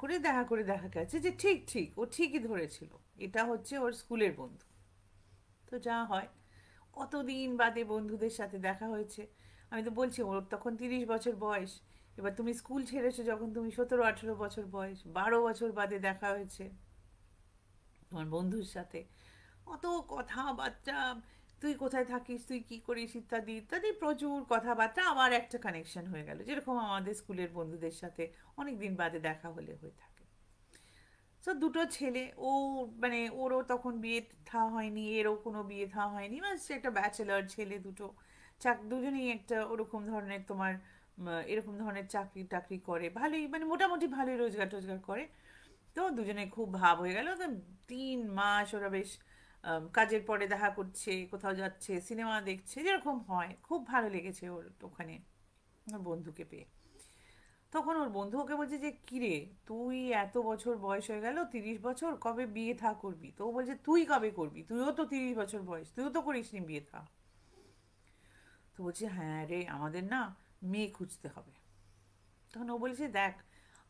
[SPEAKER 1] করে দেখা গেছে যে ঠিক ঠিক ও ঠিকই ধরেছিল, এটা হচ্ছে ওর স্কুলের বন্ধু। তো যা হয়, অতদিন বাদে বন্ধুদের সাথে দেখা হয়েছে। আমি তো বলছি ওর তখন 30 বছর বয়স। এবার তুমি স্কুল ছেড়েছো যখন তুমি 17-18 বছর বয়স, 12 বছর বাদে দেখা হয়েছে তোমার বন্ধুর সাথে। অত কথাবার্তা, তুই কোথায় থাকিস, তুই কি করিস, ইত্যাদি ইত্যাদি প্রচুর কথাবার্তা, আবার একটা কানেকশন হয়ে গেল, যেরকম আমাদের স্কুলের বন্ধুদের সাথে অনেক দিন বাদে দেখা হলে হয়ে থাকে। তো দুটো ছেলে, ও মানে ওরও তখন বিয়ে থা হয়নি, এরও কোনো বিয়ে থা হয়নি, বাস একটা ব্যাচেলার ছেলে দুটো, দুজনেই একটা ওরকম ধরনের তোমার এরকম ধরনের চাকরি টাকরি করে, ভালোই মানে মোটামুটি ভালোই রোজগার টোজগার করে। তো দুজনে খুব ভাব হয়ে গেল, তো 3 মাস ওরা বেশ কাজের পরে দেখা করছে, কোথাও যাচ্ছে, সিনেমা দেখছে, যেরকম হয়, খুব ভালো লেগেছে ওর ওখানে ওর বন্ধুকে পেয়ে। তখন ওর বন্ধু ওকে বলছে যে কিরে, তুই এত বছর বয়স হয়ে গেল, 30 বছর, কবে বিয়ে থা করবি? তো ও বলছে তুই কবে করবি, তুইও তো 30 বছর বয়স, তুইও তো করিসনি বিয়ে থা। তো বলছে হ্যাঁ রে, আমাদের না মেয়ে খুঁজতে হবে। তখন ও বলছে দেখ,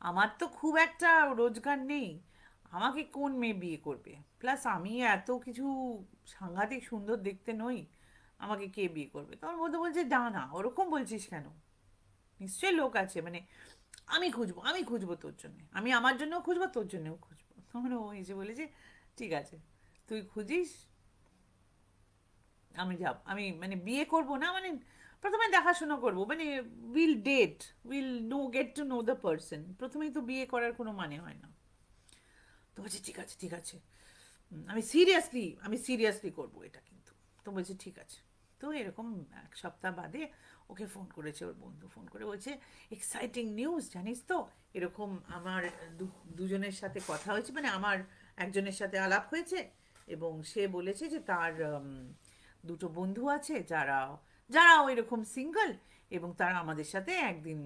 [SPEAKER 1] আমার তো খুব একটা রোজগার নেই, আমাকে কোন মেয়ে বিয়ে করবে, প্লাস আমি এত কিছু সাংঘাতিক সুন্দর দেখতে নই, আমাকে কে বিয়ে করবে? তখন বন্ধু বলছে না ওরকম বলছিস কেন, নিশ্চয়ই লোক আছে, মানে আমি খুঁজবো তোর জন্য, আমি আমার জন্যও খুঁজবো, তোর জন্যও খুঁজবো। তখন ও এসে বলেছে ঠিক আছে, তুই খুঁজিস, আমি যাব, আমি মানে বিয়ে করব না, মানে প্রথমে দেখাশোনা করব, মানে will date, will get to know the person, প্রথমেই তো বিয়ে করার কোনো মানে হয় না। তো বলছে ঠিক আছে ঠিক আছে, আমি সিরিয়াসলি করব এটা কিন্তু। তো বলছে ঠিক আছে। তো এরকম 1 সপ্তাহ বাদে ওকে ফোন করেছে ওর বন্ধু, ফোন করে বলছে এক্সাইটিং নিউজ জানিস তো, এরকম আমার দুজনের সাথে কথা হয়েছে, মানে আমার একজনের সাথে আলাপ হয়েছে, এবং সে বলেছে যে তার দুটো বন্ধু আছে যারা যারা ওই রকম সিঙ্গেল, এবং তারা আমাদের সাথে একদিন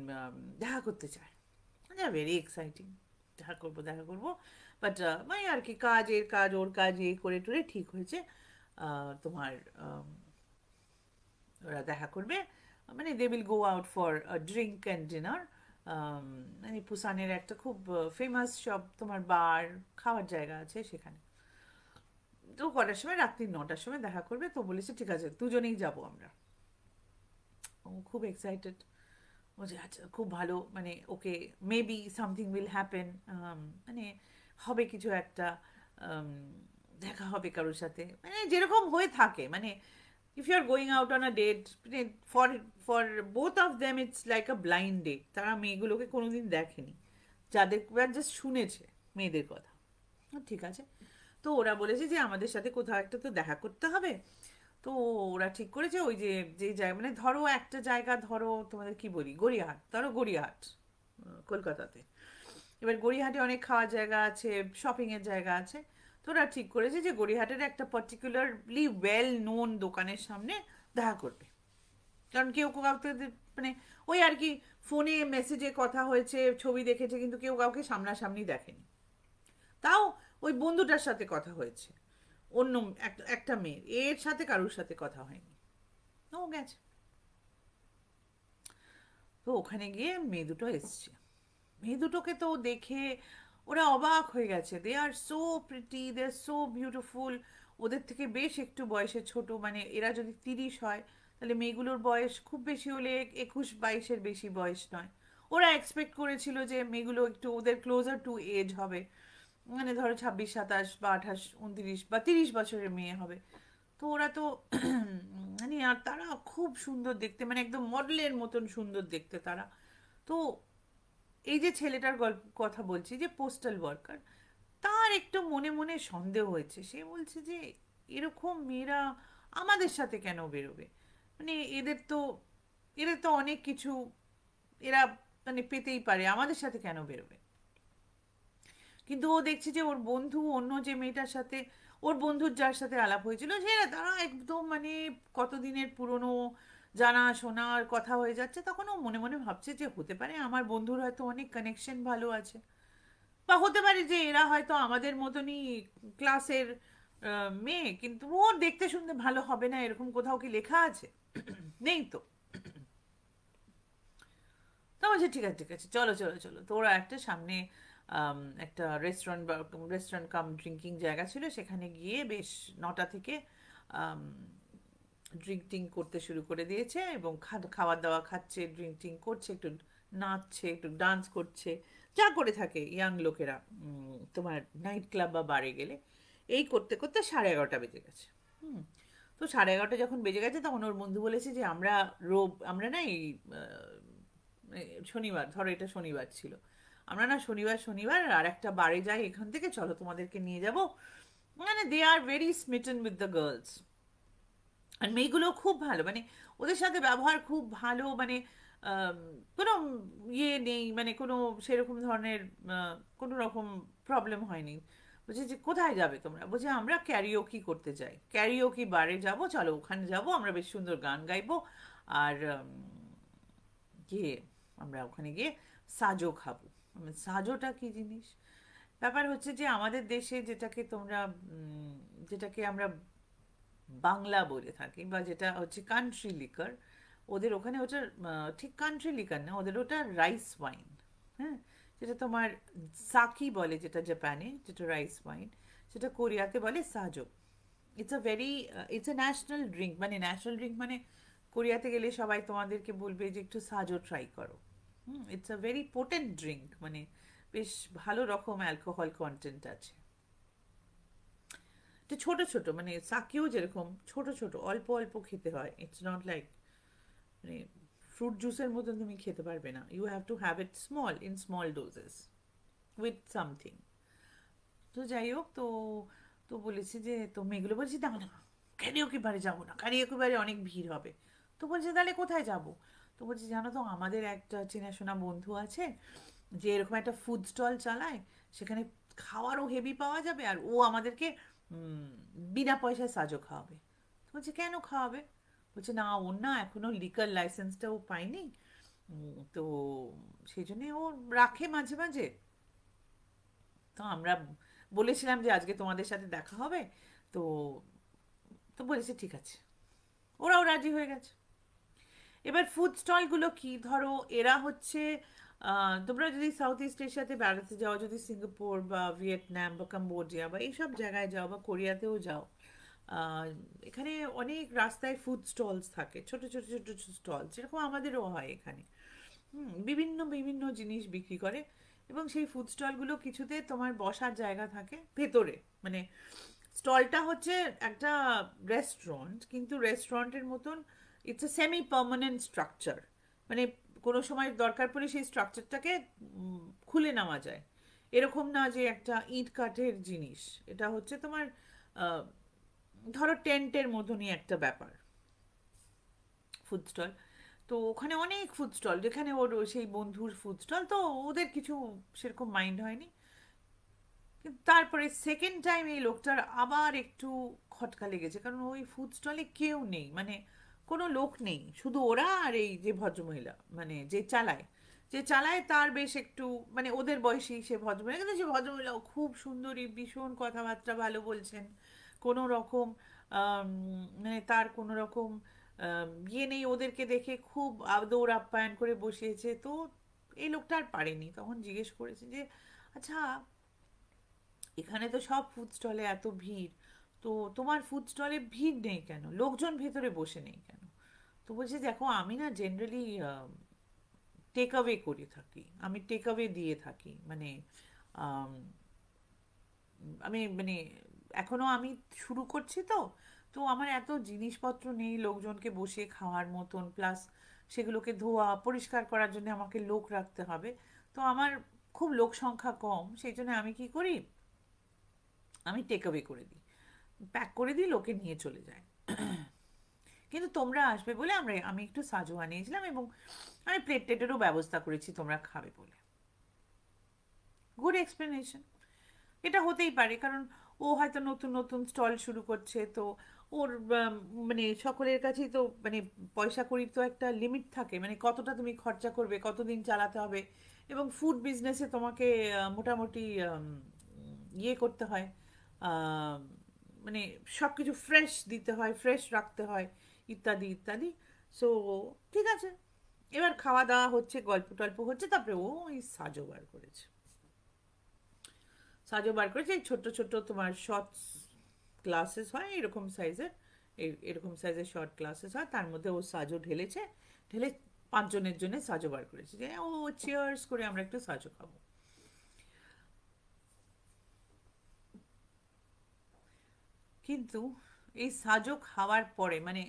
[SPEAKER 1] দেখা করতে চায়। ভেরি এক্সাইটিং, দেখা করবো। বাট মানে আর কি, কাজের কাজ, ওর কাজ এ করে টরে ঠিক হয়েছে। তোমার ওরা দেখা করবে, মানে they will go out for drink and dinner. মানে পুসানের একটা খুব ফেমাস সব তোমার বার, খাওয়ার জায়গা আছে সেখানে। তো কটার সময়, রাত্রি 9টার সময় দেখা করবে। তো বলেছে ঠিক আছে, দুজনেই যাব আমরা। ও খুব এক্সাইটেড, ও যে আচ্ছা খুব ভালো, মানে ওকে মেবি সামথিং উইল হ্যাপেন, মানে হবে কিছু একটা, um, দেখা হবে কারোর সাথে, মানে যেরকম হয়ে থাকে, মানে if you are going out on a date, for for both of them it's like a blind date, তারা মেয়েগুলোকে কোনোদিন দেখেনি, যাদের জাস্ট শুনেছে মেয়েদের কথা। ঠিক আছে। তো ওরা বলেছে যে আমাদের সাথে কোথাও একটা তো দেখা করতে হবে। তো ওরা ঠিক করেছে ওই যে যে জায়গা, মানে ধরো একটা জায়গা, ধরো তোমাদের কি বলি, গড়িয়াহাট, ধরো গড়িয়াহাট কলকাতাতে। এবার গড়িয়াহাটে অনেক খাওয়ার জায়গা আছে, শপিং এর জায়গা আছে। তো ওরা ঠিক করেছে যে গড়িয়াহাটের একটা পার্টিকুলারলি ওয়েল নোন দোকানের সামনে দেখা করবে, কারণ কেউ কাউকে মানে ওই আর কি, ফোনে মেসেজে কথা হয়েছে, ছবি দেখেছে, কিন্তু কেউ কাউকে সামনাসামনি দেখেনি। তাও ওই বন্ধুটার সাথে কথা হয়েছে, অন্য একটা একটা মেয়ের, এর সাথে কারোর সাথে কথা হয়নি। ও গেছে। তো ওখানে গিয়ে মেয়ে দুটো এসছে, মেয়ে দুটোকে তো দেখে ওরা অবাক হয়ে গেছে। দে আর সো প্রিটি, দে আর সো বিউটিফুল। ওদের থেকে বেশ একটু বয়সে ছোট, মানে এরা যদি 30 হয়, তাহলে মেয়েগুলোর বয়স খুব বেশি হলে 21-22-এর বেশি বয়স নয়। ওরা এক্সপেক্ট করেছিল যে মেয়েগুলো একটু ওদের ক্লোজার টু এজ হবে, মানে ধরো 26, 27 বা 28, 29 বা 30 বছরের মেয়ে হবে। তো ওরা তো মানে, আর তারা খুব সুন্দর দেখতে, মানে একদম মডেলের মতন সুন্দর দেখতে তারা। তো এই যে ছেলেটার গল্প কথা বলছি, যে পোস্টাল ওয়ার্কার, তার একটু মনে মনে সন্দেহ হয়েছে। সে বলছে যে এরকম মেয়েরা আমাদের সাথে কেন বেরোবে, মানে এদের তো অনেক কিছু এরা মানে পেতেই পারে, আমাদের সাথে কেন বেরোবে। কিন্তু ও দেখছে যে ওর বন্ধু, অন্য যে মেয়েটার সাথে, ওর বন্ধুর যার সাথে আলাপ হয়েছিল, সে তারা একদম মানে কতদিনের পুরনো জানা শোনার কথা হয়ে যাচ্ছে। তখন ও মনে মনে ভাবছে যে হতে পারে আমার বন্ধুর হয়তো অনেক কানেকশন ভালো আছে, বা হতে পারে যে এরা হয়তো আমাদের মতনই ক্লাসের মেয়ে, কিন্তু ওর দেখতে শুনতে ভালো হবে না, এরকম কোথাও কি লেখা আছে? নেই তো। তো বলছে ঠিক আছে ঠিক আছে, চলো চলো চলো। তো ওরা একটা সামনে একটা রেস্টুরেন্ট বা রেস্টুরেন্ট কাম ড্রিঙ্কিং জায়গা ছিল, সেখানে গিয়ে বেশ 9টা থেকে ড্রিঙ্কিং করতে শুরু করে দিয়েছে, এবং খাওয়া দাওয়া খাচ্ছে, ড্রিঙ্কিং করছে, একটু নাচছে, একটু ডান্স করছে, যা করে থাকে ইয়াং লোকেরা তোমার নাইট ক্লাব বা বারে গেলে। এই করতে করতে 11:30 বেজে গেছে। হুম। তো 11:30 যখন বেজে গেছে, তখন ওর বন্ধু বলেছে যে আমরা না এই শনিবার, ধরো এটা শনিবার ছিল, আমরা না শনিবার শনিবার আর একটা বারে যাই এখান থেকে, চলো তোমাদেরকে নিয়ে যাব। মানে they are very smitten with the girls. আর মেয়েগুলো খুব ভালো, মানে ওদের সাথে ব্যবহার খুব ভালো, মানে আম, কোনো ইয়ে নেই, মানে কোনো সেরকম ধরনের কোনো রকম প্রবলেম হয়নি। বলছে যে কোথায় যাবে তোমরা? বলছে আমরা ক্যারিওকি করতে চাই, ক্যারিওকি বারে যাব, চলো ওখানে যাব, আমরা বেশ সুন্দর গান গাইবো। আর গিয়ে আমরা ওখানে গিয়ে সাজো খাবো। সাজোটা কি জিনিস? ব্যাপার হচ্ছে যে আমাদের দেশে যেটাকে তোমরা যেটাকে আমরা বাংলা বলে থাকি, বা যেটা হচ্ছে কান্ট্রি লিকার, ওদের ওখানে ওটা ঠিক কান্ট্রি লিকার না, ওদের ওটা রাইস ওয়াইন। হ্যাঁ, যেটা তোমার সাকি বলে, যেটা জাপানে যেটা রাইস ওয়াইন, সেটা কোরিয়াতে বলে সাজো। It's a very, it's a national drink, মানে ন্যাশনাল ড্রিঙ্ক মানে কোরিয়াতে গেলে সবাই তোমাদেরকে বলবে যে একটু সাজো ট্রাই করো। It's a very potent drink, মানে বেশ ভালো রকম অ্যালকোহল কন্টেন্ট আছে। তো ছোট ছোট, মানে সাকিও যেরকম ছোট ছোট অল্প অল্প খেতে হয়, ইটস নট লাইক মানে ফ্রুট জুসের মতন তুমি খেতে পারবে না, you have to have it small, in small doses with something. তো যাই হোক, তো তো বলেছি যে, তো মেয়েগুলো বলছি না না, ক্যারিওকে বারে যাবো না, ক্যারিওকে বারে অনেক ভিড় হবে। তো বলছে তাহলে কোথায় যাব? তো বলছি জানো তো, আমাদের একটা চেনাশোনা বন্ধু আছে, যে এরকম একটা ফুড স্টল চালায়, সেখানে খাওয়ারও হেভি পাওয়া যাবে, আর ও আমাদেরকে উম, বিনা পয়সায় সাজো খাওয়াবে। তো বলছে কেন খাওয়াবে? বলছে না, ওর না এখনো লিকার লাইসেন্সটাও পাইনি, তো সেই জন্যে ও রাখে মাঝে মাঝে। তো আমরা বলেছিলাম যে আজকে তোমাদের সাথে দেখা হবে, তো তো বলেছে ঠিক আছে, ওরাও রাজি হয়ে গেছে। এবার ফুড স্টলগুলো কি, ধরো এরা হচ্ছে তোমরা যদি সাউথ ইস্ট এশিয়াতে বেড়াতে যাও, যদি সিঙ্গাপুর বা ভিয়েতনাম বা কম্বোডিয়া বা এইসব জায়গায় যাও, বা কোরিয়াতেও যাও, আহ, এখানে অনেক রাস্তায় ফুড স্টলস থাকে, ছোট ছোট ছোট স্টল, যেরকম আমাদেরও হয় এখানে। বিভিন্ন বিভিন্ন জিনিস বিক্রি করে, এবং সেই ফুড স্টলগুলো কিছুতে তোমার বসার জায়গা থাকে ভেতরে, মানে স্টলটা হচ্ছে একটা রেস্টুরেন্ট, কিন্তু রেস্টুরেন্টের মতন it's a semi permanent structure, মানে কোনো সময় দরকার পড়লে সেই স্ট্রাকচারটাকে খুলে নেওয়া যায়। এরকম না যে একটা ইট কাঠের জিনিস, এটা হচ্ছে তোমার আহ, ধরো টেন্টের মতনই একটা ব্যাপার, ফুড স্টল। তো ওখানে অনেক ফুড স্টল, যেখানে ওর সেই বন্ধুর ফুড স্টল, তো ওদের কিছু সেরকম মাইন্ড হয়নি। কিন্তু তারপরে সেকেন্ড টাইম এই লোকটার আবার একটু খটকা লেগেছে, কারণ ওই ফুড স্টলে কেউ নেই, মানে কোনো লোক নেই, শুধু ওরা আর এই যে ভদ্রমহিলা, মানে যে চালায় তার বেশ একটু মানে ওদের বয়সী সে ভদ্রমহিলা, কিন্তু সে ভদ্রমহিলাও খুব সুন্দরী, ভীষণ কথাবার্তা ভালো বলছেন, কোনো রকম আম, মানে তার কোনো রকম ইয়ে নেই, ওদেরকে দেখে খুব আদর আপ্যায়ন করে বসিয়েছে। তো এই লোকটা আর পারেনি, তখন জিজ্ঞেস করেছে যে আচ্ছা, এখানে তো সব ফুড স্টলে এত ভিড়, তো তোমার ফুড স্টলে ভিড় নেই কেন, লোকজন ভেতরে বসে নেই কেন? তো বলছে দেখো আমি না জেনারেলি টেক অ্যাওয়ে করে থাকি, আমি টেক অ্যাওয়ে দিয়ে থাকি, মানে আম, আমি মানে এখনো আমি শুরু করছি, তো তো আমার এত জিনিসপত্র নেই লোকজনকে বসিয়ে খাওয়ার মতন, প্লাস সেগুলোকে ধোয়া পরিষ্কার করার জন্য আমাকে লোক রাখতে হবে। তো আমার খুব লোক সংখ্যা কম, সেই জন্য আমি কি করি, আমি টেক অ্যাওয়ে করে দিই, প্যাক করে দিই, লোকে নিয়ে চলে যায়। কিন্তু তোমরা আসবে বলে আমি একটু সাজু আনিয়েছিলাম, এবং আমি প্লেট টেটেরও ব্যবস্থা করেছি তোমরা খাবে বলে। Good explanation. এটা হতেই পারে, কারণ ও হয়তো নতুন নতুন স্টল শুরু করছে, তো ওর মানে সকলের কাছেই তো মানে পয়সা কড়ির তো একটা লিমিট থাকে, মানে কতটা তুমি খরচা করবে, কতদিন চালাতে হবে, এবং ফুড বিজনেসে তোমাকে মোটামুটি ইয়ে করতে হয়, আম, মানে সব কিছু ফ্রেশ দিতে হয়, ফ্রেশ রাখতে হয়, ইত্যাদি ইত্যাদি। সো ঠিক আছে, এবার খাওয়া দাওয়া হচ্ছে, গল্প টল্প হচ্ছে, তারপরে ও ওই সাজো বার করেছে। সাজো বার করেছে এই ছোট্ট ছোট্ট তোমার শর্টস গ্লাসেস হয় এরকম সাইজের, এরকম সাইজের শর্ট গ্লাসেস হয়, তার মধ্যে ও সাজো ঢেলেছে, ঢেলে পাঁচজনের জন্য সাজো বার করেছে, যে ও চিয়ার্স করে আমরা একটু সাজো খাবো। কিন্তু এই সাজো খাওয়ার পরে, মানে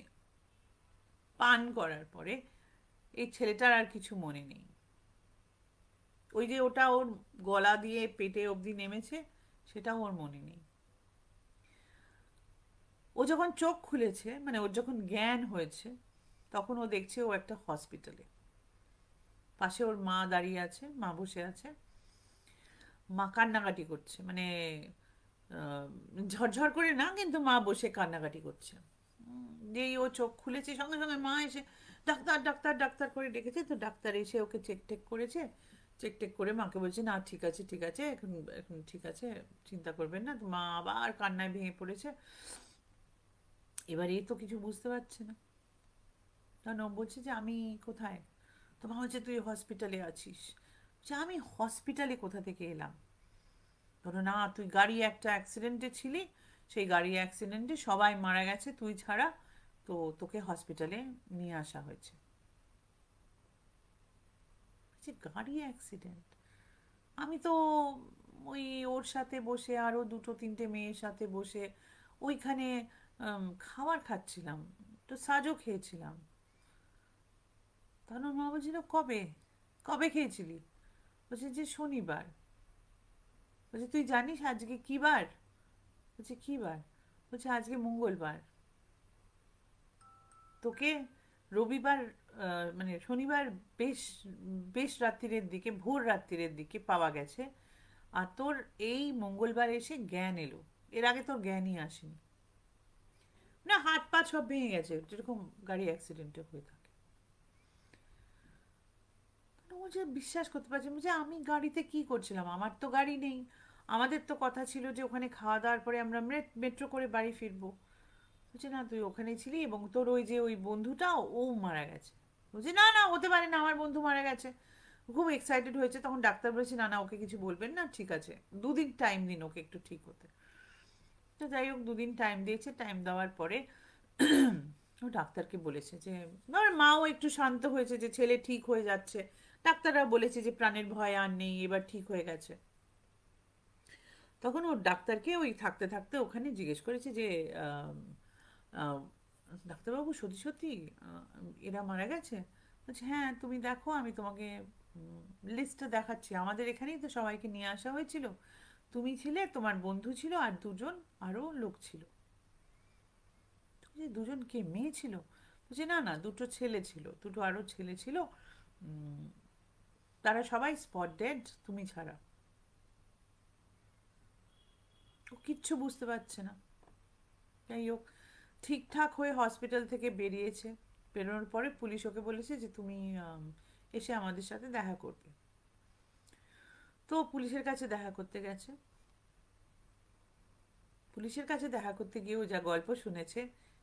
[SPEAKER 1] পান করার পরে, এই ছেলেটার আর কিছু মনে নেই। ওই যে ওটা ওর গলা দিয়ে পেটে অবধি নেমেছে, সেটাও ওর মনে নেই। ও যখন চোখ খুলেছে, মানে ওর যখন জ্ঞান হয়েছে, তখন ও দেখছে ও একটা হসপিটালে, পাশে ওর মা দাঁড়িয়ে আছে, মা বসে আছে, মা কান্নাকাটি করছে, মানে আহ, ঝরঝর করে না, কিন্তু মা বসে কান্নাকাটি করছে। যেই ও চোখ খুলেছে, সঙ্গে সঙ্গে মা এসে ডাক্তার ডাক্তার ডাক্তার করে ডেকেছে, তো ডাক্তার এসে ওকে চেক টেক করেছে, চেক টেক করে মাকে বলছে না ঠিক আছে ঠিক আছে, এখন এখন ঠিক আছে, চিন্তা করবেন না। তো মা আবার কান্নায় ভেঙে পড়েছে, এবার এই তো কিছু বুঝতে পারছে না, তখন ও বলছে যে আমি কোথায়? তো মা বলছে তুই হসপিটালে আছিস। যে আমি হসপিটালে কোথা থেকে এলাম? ধরো না, তুই গাড়ি একটা অ্যাক্সিডেন্টে ছিলি, সেই গাড়ি অ্যাক্সিডেন্টে সবাই মারা গেছে তুই ছাড়া, তো তোকে হসপিটালে নিয়ে আসা হয়েছে। যে গাড়ি অ্যাক্সিডেন্ট, আমি তো ওই ওর সাথে বসে আরও দুটো তিনটে মেয়ের সাথে বসে ওইখানে খাবার খাচ্ছিলাম, তো সাজও খেয়েছিলাম। তখন ওর মা বলছিল কবে, কবে খেয়েছিলি? বলছে যে শনিবার। বলছে তুই জানিস আজকে কী বার? বলছে কী বার? বলছে আজকে মঙ্গলবার। তোকে রবিবার মানে শনিবার বেশ বেশ রাত্রিরের দিকে, ভোর রাত্রিরের দিকে পাওয়া গেছে, আর তোর এই মঙ্গলবার এসে জ্ঞান এলো, এর আগে তোর জ্ঞানই আসেনি, না হাত পা সব ভেঙে গেছে যেরকম গাড়ি অ্যাক্সিডেন্টে হয়ে থাকে। তো ও যে বিশ্বাস করতে পারছি যে আমি গাড়িতে কি করছিলাম, আমার তো গাড়ি নেই, আমাদের তো কথা ছিল যে ওখানে খাওয়া দাওয়ার পরে আমরা মেট্রো করে বাড়ি ফিরবো। বলছে না তুই ওখানে ছিলি, এবং তোর ওই যে ওই বন্ধুটাও ও মারা গেছে। বলছে না না হতে পারে না, আমার বন্ধু মারা গেছে। খুব এক্সাইটেড হয়েছে, তখন ডাক্তার বলেছে না না ওকে কিছু বলবেন না, ঠিক আছে, দুদিন টাইম দিন ওকে একটু ঠিক হতে। তো যাই হোক দুদিন টাইম দিয়েছে, টাইম দেওয়ার পরে ও ডাক্তারকে বলেছে যে, আমার মাও একটু শান্ত হয়েছে যে ছেলে ঠিক হয়ে যাচ্ছে, ডাক্তাররা বলেছে যে প্রাণের ভয় আর নেই, এবার ঠিক হয়ে গেছে। তখন ওর ডাক্তারকে ওই থাকতে থাকতে ওখানে জিজ্ঞেস করেছে যে আম, আহ, ডাক্তারবাবু সত্যি সত্যি এরা মারা গেছে? বলছে হ্যাঁ তুমি দেখো, আমি তোমাকে লিস্টটা দেখাচ্ছি, আমাদের এখানেই তো সবাইকে নিয়ে আসা হয়েছিল, তুমি ছিলে, তোমার বন্ধু ছিল, আর দুজন আরও লোক ছিল। যে দুজন কে, মেয়ে ছিল? বলছে না না দুটো ছেলে ছিল, দুটো আরও ছেলে ছিল, উম, তারা সবাই স্পট ডেড তুমি ছাড়া। ও কিচ্ছু বুঝতে পারছে না। যাই হোক ঠিকঠাক হয়ে হসপিটাল থেকে বেরিয়েছে, বেরোনোর পরে পুলিশ ওকে বলেছে যে তুমি এসে আমাদের সাথে দেখা করবে। তো পুলিশের কাছে দেখা করতে গেছে। পুলিশের কাছে দেখা করতে গিয়েও যা গল্প শুনেছে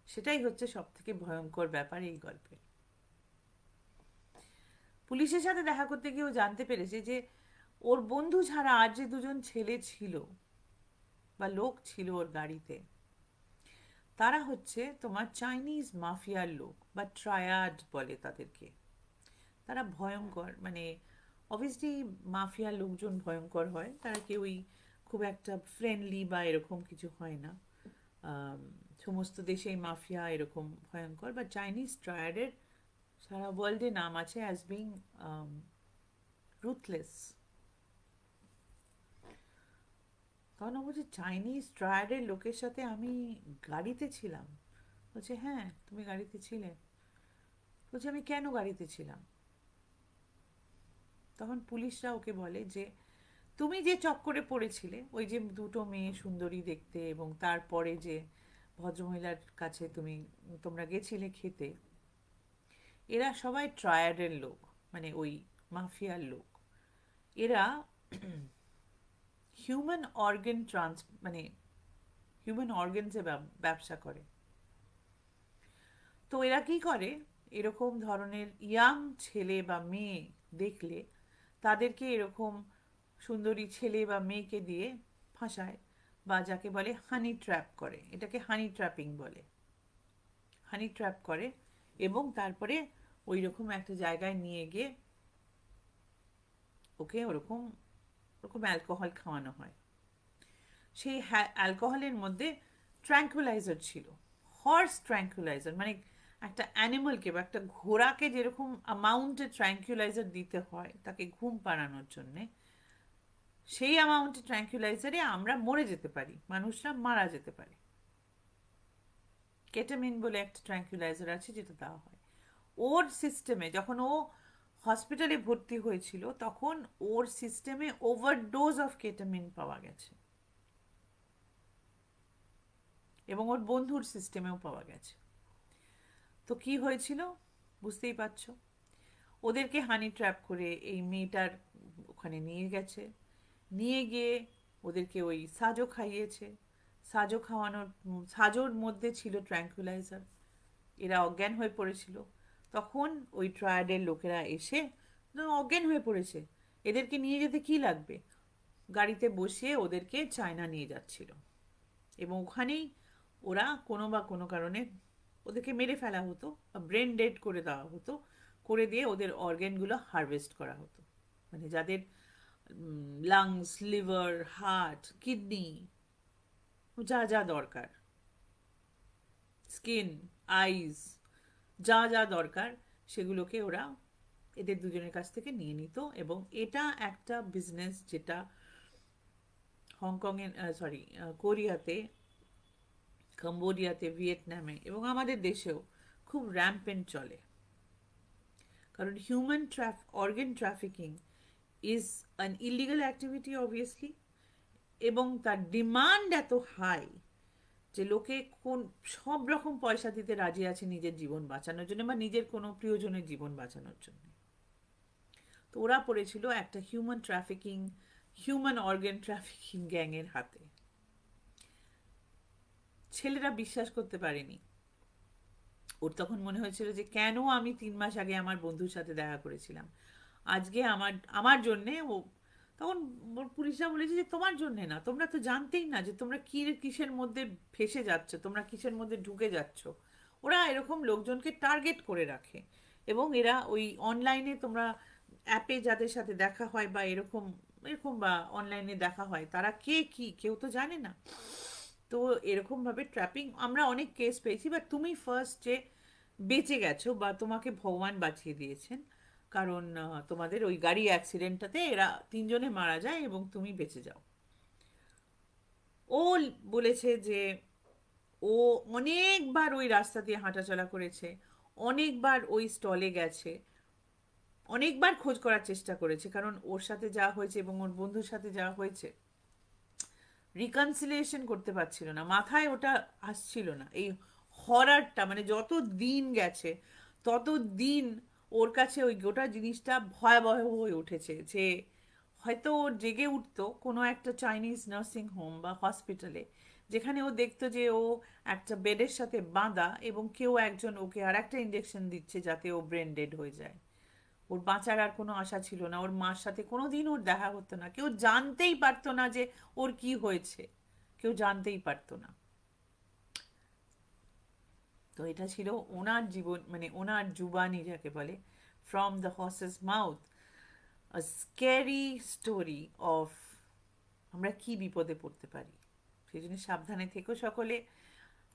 [SPEAKER 1] সেটাই হচ্ছে সব থেকে ভয়ঙ্কর ব্যাপার এই গল্পে। পুলিশের সাথে দেখা করতে গিয়েও জানতে পেরেছে যে ওর বন্ধু ছাড়া আর যে দুজন ছেলে ছিল বা লোক ছিল ওর গাড়িতে, তারা হচ্ছে তোমার চাইনিজ মাফিয়ার লোক বা ট্রায়াড বলে তাদেরকে। তারা ভয়ঙ্কর, মানে অবভিয়াসলি মাফিয়ার লোকজন ভয়ঙ্কর হয়, তারা কেউই খুব একটা ফ্রেন্ডলি বা এরকম কিছু হয় না। আম, সমস্ত দেশেই মাফিয়া এরকম ভয়ঙ্কর, বা চাইনিজ ট্রায়াডের সারা ওয়ার্ল্ডে নাম আছে অ্যাজ বিং রুথলেস। তখন ও বলছে চাইনিজ ট্রায়াডের লোকের সাথে আমি গাড়িতে ছিলাম। বলছে হ্যাঁ তুমি গাড়িতে ছিলে। বলছে আমি কেন গাড়িতে ছিলাম? তখন পুলিশরা ওকে বলে যে তুমি যে চক্করে পড়েছিলে, ওই যে দুটো মেয়ে সুন্দরী দেখতে এবং তারপরে যে ভদ্রমহিলার কাছে তোমরা গেছিলে খেতে, এরা সবাই ট্রায়াডের লোক, মানে ওই মাফিয়ার লোক। এরা হিউম্যান অর্গান মানে হিউম্যান অর্গানসে ব্যবসা করে। তো এরা কি করে, এরকম ধরনের ইয়াং ছেলে বা মেয়ে দেখলে তাদেরকে এরকম সুন্দরী ছেলে বা মেয়েকে দিয়ে ফাঁসায়, বা যাকে বলে হানি ট্র্যাপ করে, এটাকে হানি ট্র্যাপিং বলে। হানি ট্র্যাপ করে এবং তারপরে ওই রকম একটা জায়গায় নিয়ে গিয়ে ওকে ওরকম ওরকম অ্যালকোহল খাওয়ানো হয়। সেই অ্যালকোহলের মধ্যে ট্র্যাঙ্কুলাইজার ছিল, হর্স ট্র্যাঙ্কুলাইজার, মানে একটা অ্যানিমালকে বা একটা ঘোড়াকে যেরকম অ্যামাউন্টের ট্র্যাঙ্কুলাইজার দিতে হয় তাকে ঘুম পাড়ানোর জন্যে, সেই অ্যামাউন্টের ট্র্যাঙ্কুলাইজারে আমরা মরে যেতে পারি, মানুষরা মারা যেতে পারে। কেটামিন বলে একটা ট্র্যাঙ্কুলাইজার আছে যেটা দেওয়া হয় ওর সিস্টেমে। যখন ও হসপিটালে ভর্তি হয়েছিল তখন ওর সিস্টেমে ওভারডোজ অফ কেটামিন পাওয়া গেছে এবং ওর বন্ধুর সিস্টেমেও পাওয়া গেছে। তো কি হয়েছিল বুঝতেই পারছো। ওদেরকে হানি ট্র্যাপ করে এই মেয়েটার ওখানে নিয়ে গেছে, নিয়ে গিয়ে ওদেরকে ওই সাজো খাইয়েছে। সাজো খাওয়ানোর সাজোর মধ্যে ছিল ট্র্যাঙ্কুলাইজার। এরা অজ্ঞান হয়ে পড়েছিল। তখন ওই ট্রায়াডের লোকেরা এসে অজ্ঞান হয়ে পড়েছে, এদেরকে নিয়ে যেতে কি লাগবে, গাড়িতে বসিয়ে ওদেরকে চায়না নিয়ে যাচ্ছিল এবং ওখানেই ওরা কোনো বা কোনো কারণে ওদেরকে মেরে ফেলা হতো বা ব্রেন ডেড করে দেওয়া হতো, করে দিয়ে ওদের অর্গ্যানগুলো হারভেস্ট করা হতো। মানে যাদের লাংস, লিভার, হার্ট, কিডনি, যা যা দরকার, স্কিন, আইজ, যা যা দরকার সেগুলোকে ওরা এদের দুজনের কাছ থেকে নিয়ে নিত। এবং এটা একটা বিজনেস যেটা হংকংয়ে, সরি, কোরিয়াতে, কম্বোডিয়াতে, ভিয়েতনামে এবং আমাদের দেশেও খুব র্যাম্পেন্ট চলে। কারণ human organ trafficking is an illegal activity obviously, এবং তার ডিমান্ড এত হাই যে লোকে সব রকম পয়সা দিতে রাজি আছে নিজের জীবন বাঁচানোর জন্য বা নিজের কোনো প্রিয়জনের জীবন বাঁচানোর জন্য। তো ওরা পড়েছিল একটা হিউম্যান অর্গান ট্রাফিকিং গ্যাংয়ের হাতে। ছেলেরা বিশ্বাস করতে পারেনি। ওর তখন মনে হয়েছিল যে কেন আমি 3 মাস আগে আমার বন্ধুর সাথে দেখা করেছিলাম, আজকে আমার আমার জন্যে ও। তখন পুলিশরা বলেছে যে তোমার জন্যে না, তোমরা তো জানতেই না যে তোমরা কিসের মধ্যে ফেসে যাচ্ছ, তোমরা কিসের মধ্যে ঢুকে যাচ্ছ। ওরা এরকম লোকজনকে টার্গেট করে রাখে এবং এরা ওই অনলাইনে, তোমরা অ্যাপে যাদের সাথে দেখা হয় বা এরকম এরকম বা অনলাইনে দেখা হয়, তারা কে কি কেউ তো জানে না। তো এরকমভাবে ট্র্যাপিং আমরা অনেক কেস পেয়েছি, বাট তুমি ফার্স্ট যে বেঁচে গেছো বা তোমাকে ভগবান বাঁচিয়ে দিয়েছেন, কারণ তোমাদের ওই গাড়ি অ্যাক্সিডেন্টটাতে এরা 3জনে মারা যায় এবং তুমি বেঁচে যাও। ও বলেছে যে ও অনেকবার ওই রাস্তা দিয়ে হাঁটাচলা করেছে, অনেকবার ওই স্টলে গেছে, অনেকবার খোঁজ করার চেষ্টা করেছে, কারণ ওর সাথে যা হয়েছে এবং ওর বন্ধুর সাথে যা হয়েছে রিকনসিলিয়েশন করতে পারছিল না, মাথায় ওটা আসছিল না। এই হরারটা, মানে যত দিন গেছে ততদিন ওর কাছে ওই গোটা জিনিসটা ভয়াবহ হয়ে উঠেছে যে হয়তো ওর জেগে উঠতো কোনো একটা চাইনিজ নার্সিং হোম বা হসপিটালে, যেখানে ও দেখতো যে ও একটা বেডের সাথে বাঁধা এবং কেউ একজন ওকে আর একটা ইঞ্জেকশন দিচ্ছে যাতে ও ব্রেন ডেড হয়ে যায়। ওর বাঁচার আর কোনো আশা ছিল না, ওর মার সাথে কোনো দিন ওর দেখা হতো না, কেউ জানতেই পারতো না যে ওর কি হয়েছে, কেউ জানতেই পারতো না। তো এটা ছিল ওনার জীবন, মানে ওনার জুবানি যাকে বলে, from the horse's mouth, a scary story of আমরা কি বিপদে পড়তে পারি। সেই জন্য সাবধানে থেকো সকলে।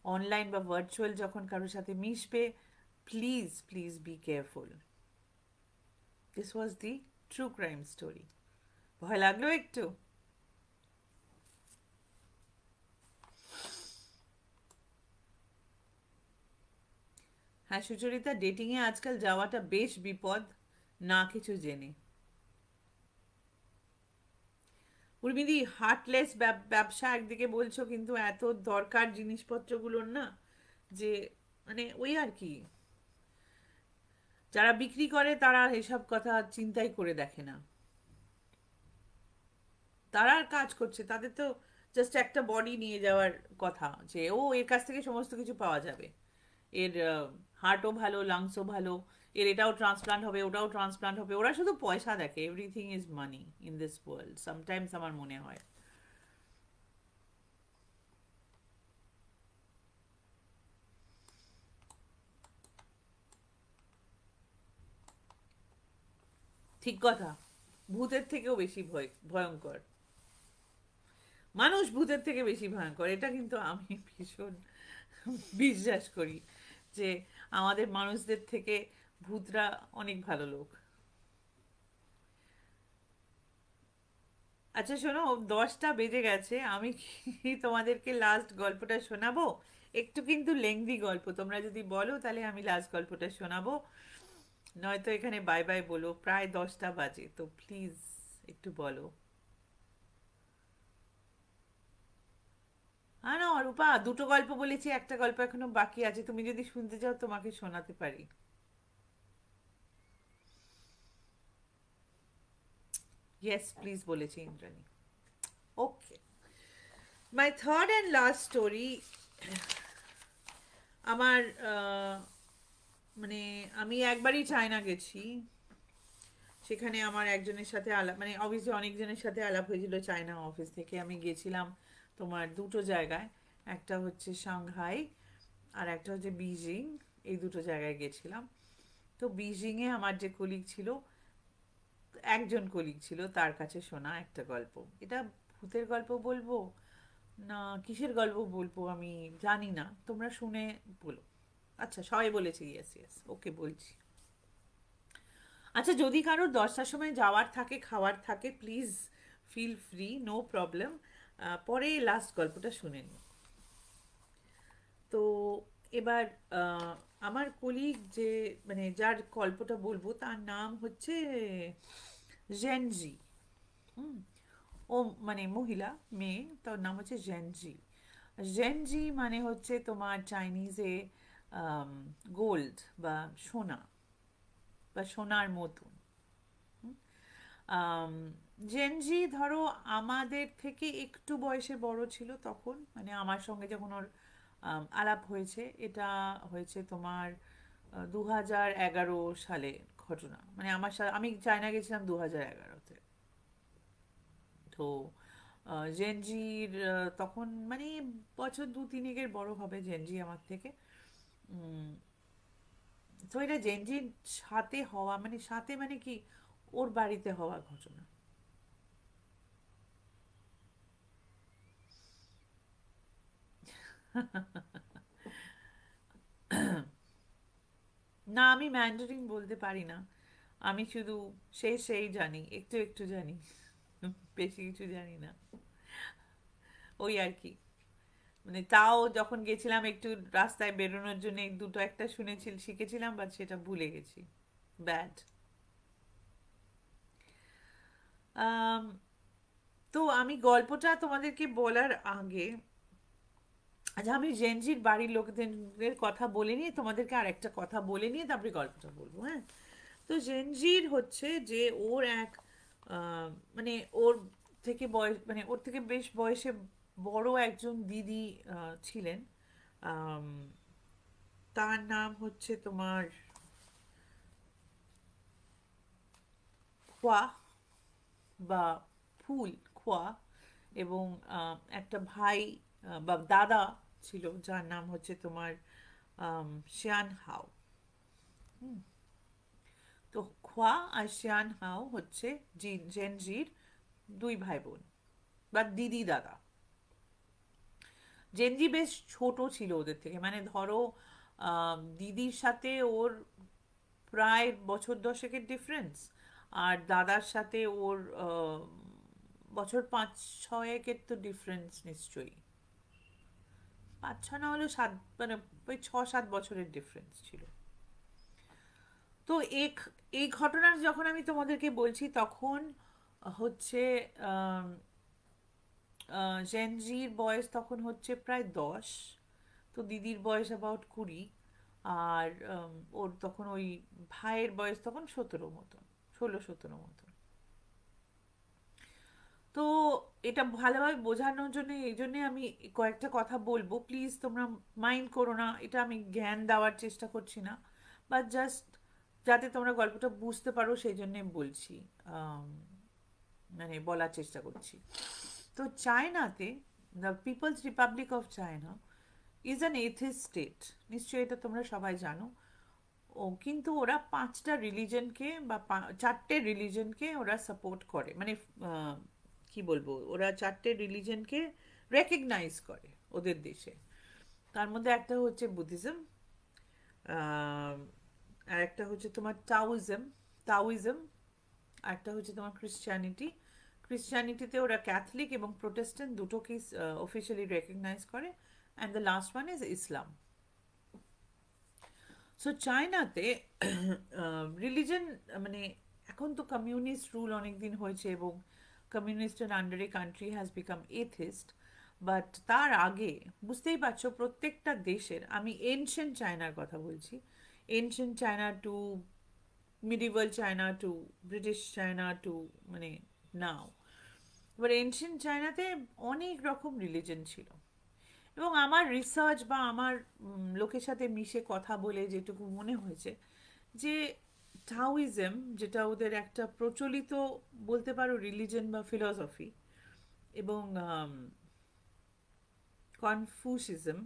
[SPEAKER 1] অনলাইন বা ভার্চুয়াল যখন কারোর সাথে মিশবে, please please be careful. This was the true crime story. ভয় লাগলো একটু? হ্যাঁ সুচরিতা, ডেটিংয়ে আজকাল যাওয়াটা বেশ বিপদ, না কিছু জেনে। উর্মিদি, হার্টলেস ব্যবসা একদিকে বলছো, কিন্তু এত দরকার জিনিসপত্রগুলোর না, যে মানে ওই আর কি, যারা বিক্রি করে তারা এসব কথা চিন্তাই করে দেখে না। তারা আর কাজ করছে, তাদের তো জাস্ট একটা বডি নিয়ে যাওয়ার কথা, যে ও এর কাছ থেকে সমস্ত কিছু পাওয়া যাবে, এর হার্টও ভালো, লাংসও ভালো, এর এটাও ট্রান্সপ্লান্ট হবে, ওটাও ট্রান্সপ্লান্ট হবে। ওরা শুধু পয়সা দেখে। Everything is money in this world, sometimes আমার মনে হয়। ঠিক কথা। ভূতের থেকেও বেশি ভয়ঙ্কর মানুষ, ভূতের থেকে বেশি ভয়ঙ্কর, এটা কিন্তু আমি ভীষণ বিশ্বাস করি, যে আমাদের মানুষদের থেকে ভূতরা অনেক ভালো লোক। আচ্ছা শোনো, 10টা বেজে গেছে, আমি কি তোমাদেরকে লাস্ট গল্পটা শোনাবো? একটু কিন্তু লেংদি গল্প, তোমরা যদি বলো তাহলে আমি লাস্ট গল্পটা শোনাবো, নয়তো এখানে বাই বাই বলো, প্রায় 10টা বাজে, তো প্লিজ একটু বলো। না অরূপা, দুটো গল্প বলেছি, একটা গল্প এখনো বাকি আছে, তুমি যদি শুনতে চাও তোমাকে শোনাতে পারি। ইয়েস প্লিজ বলেছি Indrani. Okay, my third and last story. আমার মানে আমি একবারই চায়না গেছি, সেখানে আমার একজনের সাথে আলাপ, মানে অবভিয়াসলি অনেকজনের সাথে আলাপ হয়েছিল চায়না অফিস থেকে। আমি গেছিলাম তোমার দুটো জায়গায়, একটা হচ্ছে সাংহাই আর একটা হচ্ছে বিজিং, এই দুটো জায়গায় গেছিলাম। তো বিজিংয়ে আমার যে কলিগ ছিল, একজন কলিগ ছিল, তার কাছে শোনা একটা গল্প। এটা ভূতের গল্প বলবো না কিসের গল্প বলবো আমি জানি না, তোমরা শুনে বলো। আচ্ছা সবাই বলেছে ইয়েস ইয়েস, ওকে বলছি। আচ্ছা যদি কারোর 10টার সময় যাওয়ার থাকে, খাওয়ার থাকে, please feel free, no problem, পরে লাস্ট গল্পটা শুনে নিও। তো এবার আমার কলিগ যে, মানে যার গল্পটা বলবো, তার নাম হচ্ছে জেনজি। হুম, ও মানে মহিলা, মেয়ে, তার নাম হচ্ছে জেনজি। জেনজি মানে হচ্ছে তোমার চাইনিজে গোল্ড বা সোনা, বা সোনার মতন। আম, জেনজি ধরো আমাদের থেকে একটু বয়সে বড় ছিল তখন, মানে আমার সঙ্গে যখন ওর আলাপ হয়েছে, এটা হয়েছে তোমার 2011 সালে ঘটনা, মানে আমার সাথে, আমি চায়না গেছিলাম 2011-তে। তো জেনজির তখন মানে বছর দু তিনেকের বড় হবে জেনজি আমার থেকে। উম, তো এটা জেনজির সাথে হওয়া, মানে সাথে মানে কি, ওর বাড়িতে হওয়া ঘটনা। না আমি ম্যান্ডারিন বলতে পারি না, আমি শুধু সেই জানি, একটু একটু জানি, বেশি কিছু জানি না, ওই আর কি। মানে তাও যখন গেছিলাম একটু রাস্তায় বেরোনোর জন্য এই দুটো একটা শুনেছি, শিখেছিলাম, বাট সেটা ভুলে গেছি, ব্যাড। তো আমি গল্পটা তোমাদেরকে বলার আগে আচ্ছা, আমি জেনজির বাড়ির লোকদের কথা বলে নিয়ে তোমাদেরকে আর একটা কথা বলে নিয়ে তারপরে গল্পটা বলবো, হ্যাঁ। তো জেনজির হচ্ছে যে ওর এক আহ, মানে ওর থেকে বয়স, মানে ওর থেকে বেশ বয়সে বড় একজন দিদি ছিলেন। আম, তার নাম হচ্ছে তোমার খোয়া বা ফুল, খোয়া। এবং একটা ভাই বা দাদা ছিল যার নাম হচ্ছে তোমার শিয়ান হাও। তো খোয়া আর শিয়ান হাও হচ্ছে জেনজির দুই ভাই বোন বা দিদি দাদা। জেনজি বেশ ছোট ছিল ওদের থেকে, মানে ধরো দিদির সাথে ওর প্রায় বছর দশেকের ডিফারেন্স, আর দাদার সাথে ওর বছর পাঁচ ছয়েকের তো ডিফারেন্স নিশ্চয়ই। পাঁচ ছ না হলেও সাত, মানে ওই ছ সাত বছরের ডিফারেন্স ছিল। তো এই ঘটনার যখন আমি তোমাদেরকে বলছি তখন হচ্ছে আম, জেনজির বয়স তখন হচ্ছে প্রায় 10, তো দিদির বয়স অ্যাবাউট 20, আর ওর তখন ওই ভাইয়ের বয়স তখন 17 মতন, 16-17 মতন। তো এটা ভালোভাবে বোঝানোর জন্য এই জন্যে আমি কয়েকটা কথা বলবো, প্লিজ তোমরা মাইন্ড করো না, এটা আমি জ্ঞান দেওয়ার চেষ্টা করছি না, বা জাস্ট যাতে তোমরা গল্পটা বুঝতে পারো সেই জন্যে বলছি, আম, মানে বলার চেষ্টা করছি। তো চায়নাতে, the People's Republic of China is an atheist state, নিশ্চয়ই এটা তোমরা সবাই জানো। ও কিন্তু ওরা পাঁচটা রিলিজনকে বা চারটে রিলিজনকে ওরা সাপোর্ট করে, মানে কি বলবো, ওরা চারটে রিলিজনকে রেকগনাইজ করে ওদের দেশে। তার মধ্যে একটা হচ্ছে বুদ্ধিজম, আর একটা হচ্ছে তোমার তাওইজম, আর একটা হচ্ছে তোমার ক্রিশ্চিয়ানিটি। ক্রিশ্চিয়ানিটিতে ওরা ক্যাথলিক এবং প্রোটেস্ট্যান্ট দুটোকেই অফিসিয়ালি রেকগনাইজ করে, and the last one is Islam. So চায়নাতে রিলিজন, মানে এখন তো কমিউনিস্ট রুল অনেক দিন হয়েছে এবং কমিউনিস্টের আন্ডারে country has become atheist, but তার আগে বুঝতেই পারছো প্রত্যেকটা দেশের, আমি এনশিয়েন্ট চায়নার কথা বলছি, ancient China to medieval China to British China to, মানে নাও, এবার এনশিয়েন্ট চায়নাতে অনেক রকম রিলিজন ছিল। এবং আমার রিসার্চ বা আমার লোকের সাথে মিশে কথা বলে যেটুকু মনে হয়েছে যে টাওইজম, যেটা ওদের একটা প্রচলিত বলতে পারো রিলিজন বা ফিলসফি, এবং কনফুসিজম,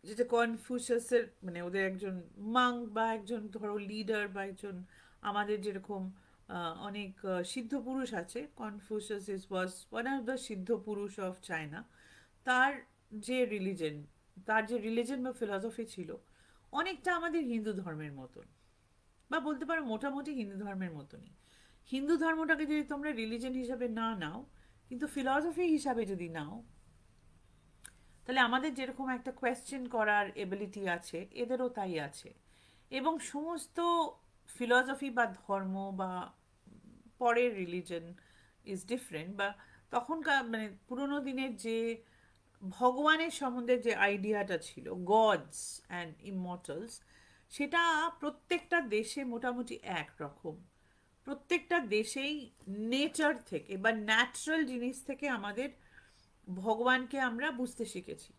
[SPEAKER 1] যেটা কনফুসিয়াসের, মানে ওদের একজন মাঙ্ক বা একজন ধরো লিডার বা একজন, আমাদের যেরকম অনেক সিদ্ধ পুরুষ আছে, Confucius is was one of the সিদ্ধ পুরুষ অফ চায়না। তার যে রিলিজন, তার যে রিলিজন বা ফিলসফি ছিল অনেকটা আমাদের হিন্দু ধর্মের মতন, বা বলতে পারো মোটামুটি হিন্দু ধর্মের মতনই। হিন্দু ধর্মটাকে যদি তোমরা রিলিজন হিসাবে না নাও, কিন্তু ফিলসফি হিসাবে যদি নাও, তাহলে আমাদের যেরকম একটা কোয়েশ্চেন করার এবিলিটি আছে এদেরও তাই আছে। এবং সমস্ত ফিলসফি বা ধর্ম বা পরের রিলিজন ইজ ডিফারেন্ট, বা তখনকার মানে পুরোনো দিনের যে ভগবানের সম্বন্ধে যে আইডিয়াটা ছিল, গডস অ্যান্ড ইমর্টালস, সেটা প্রত্যেকটা দেশে মোটামুটি একরকম। প্রত্যেকটা দেশেই নেচার থেকে বা ন্যাচারাল জিনিস থেকে আমাদের ভগবানকে আমরা বুঝতে শিখেছি।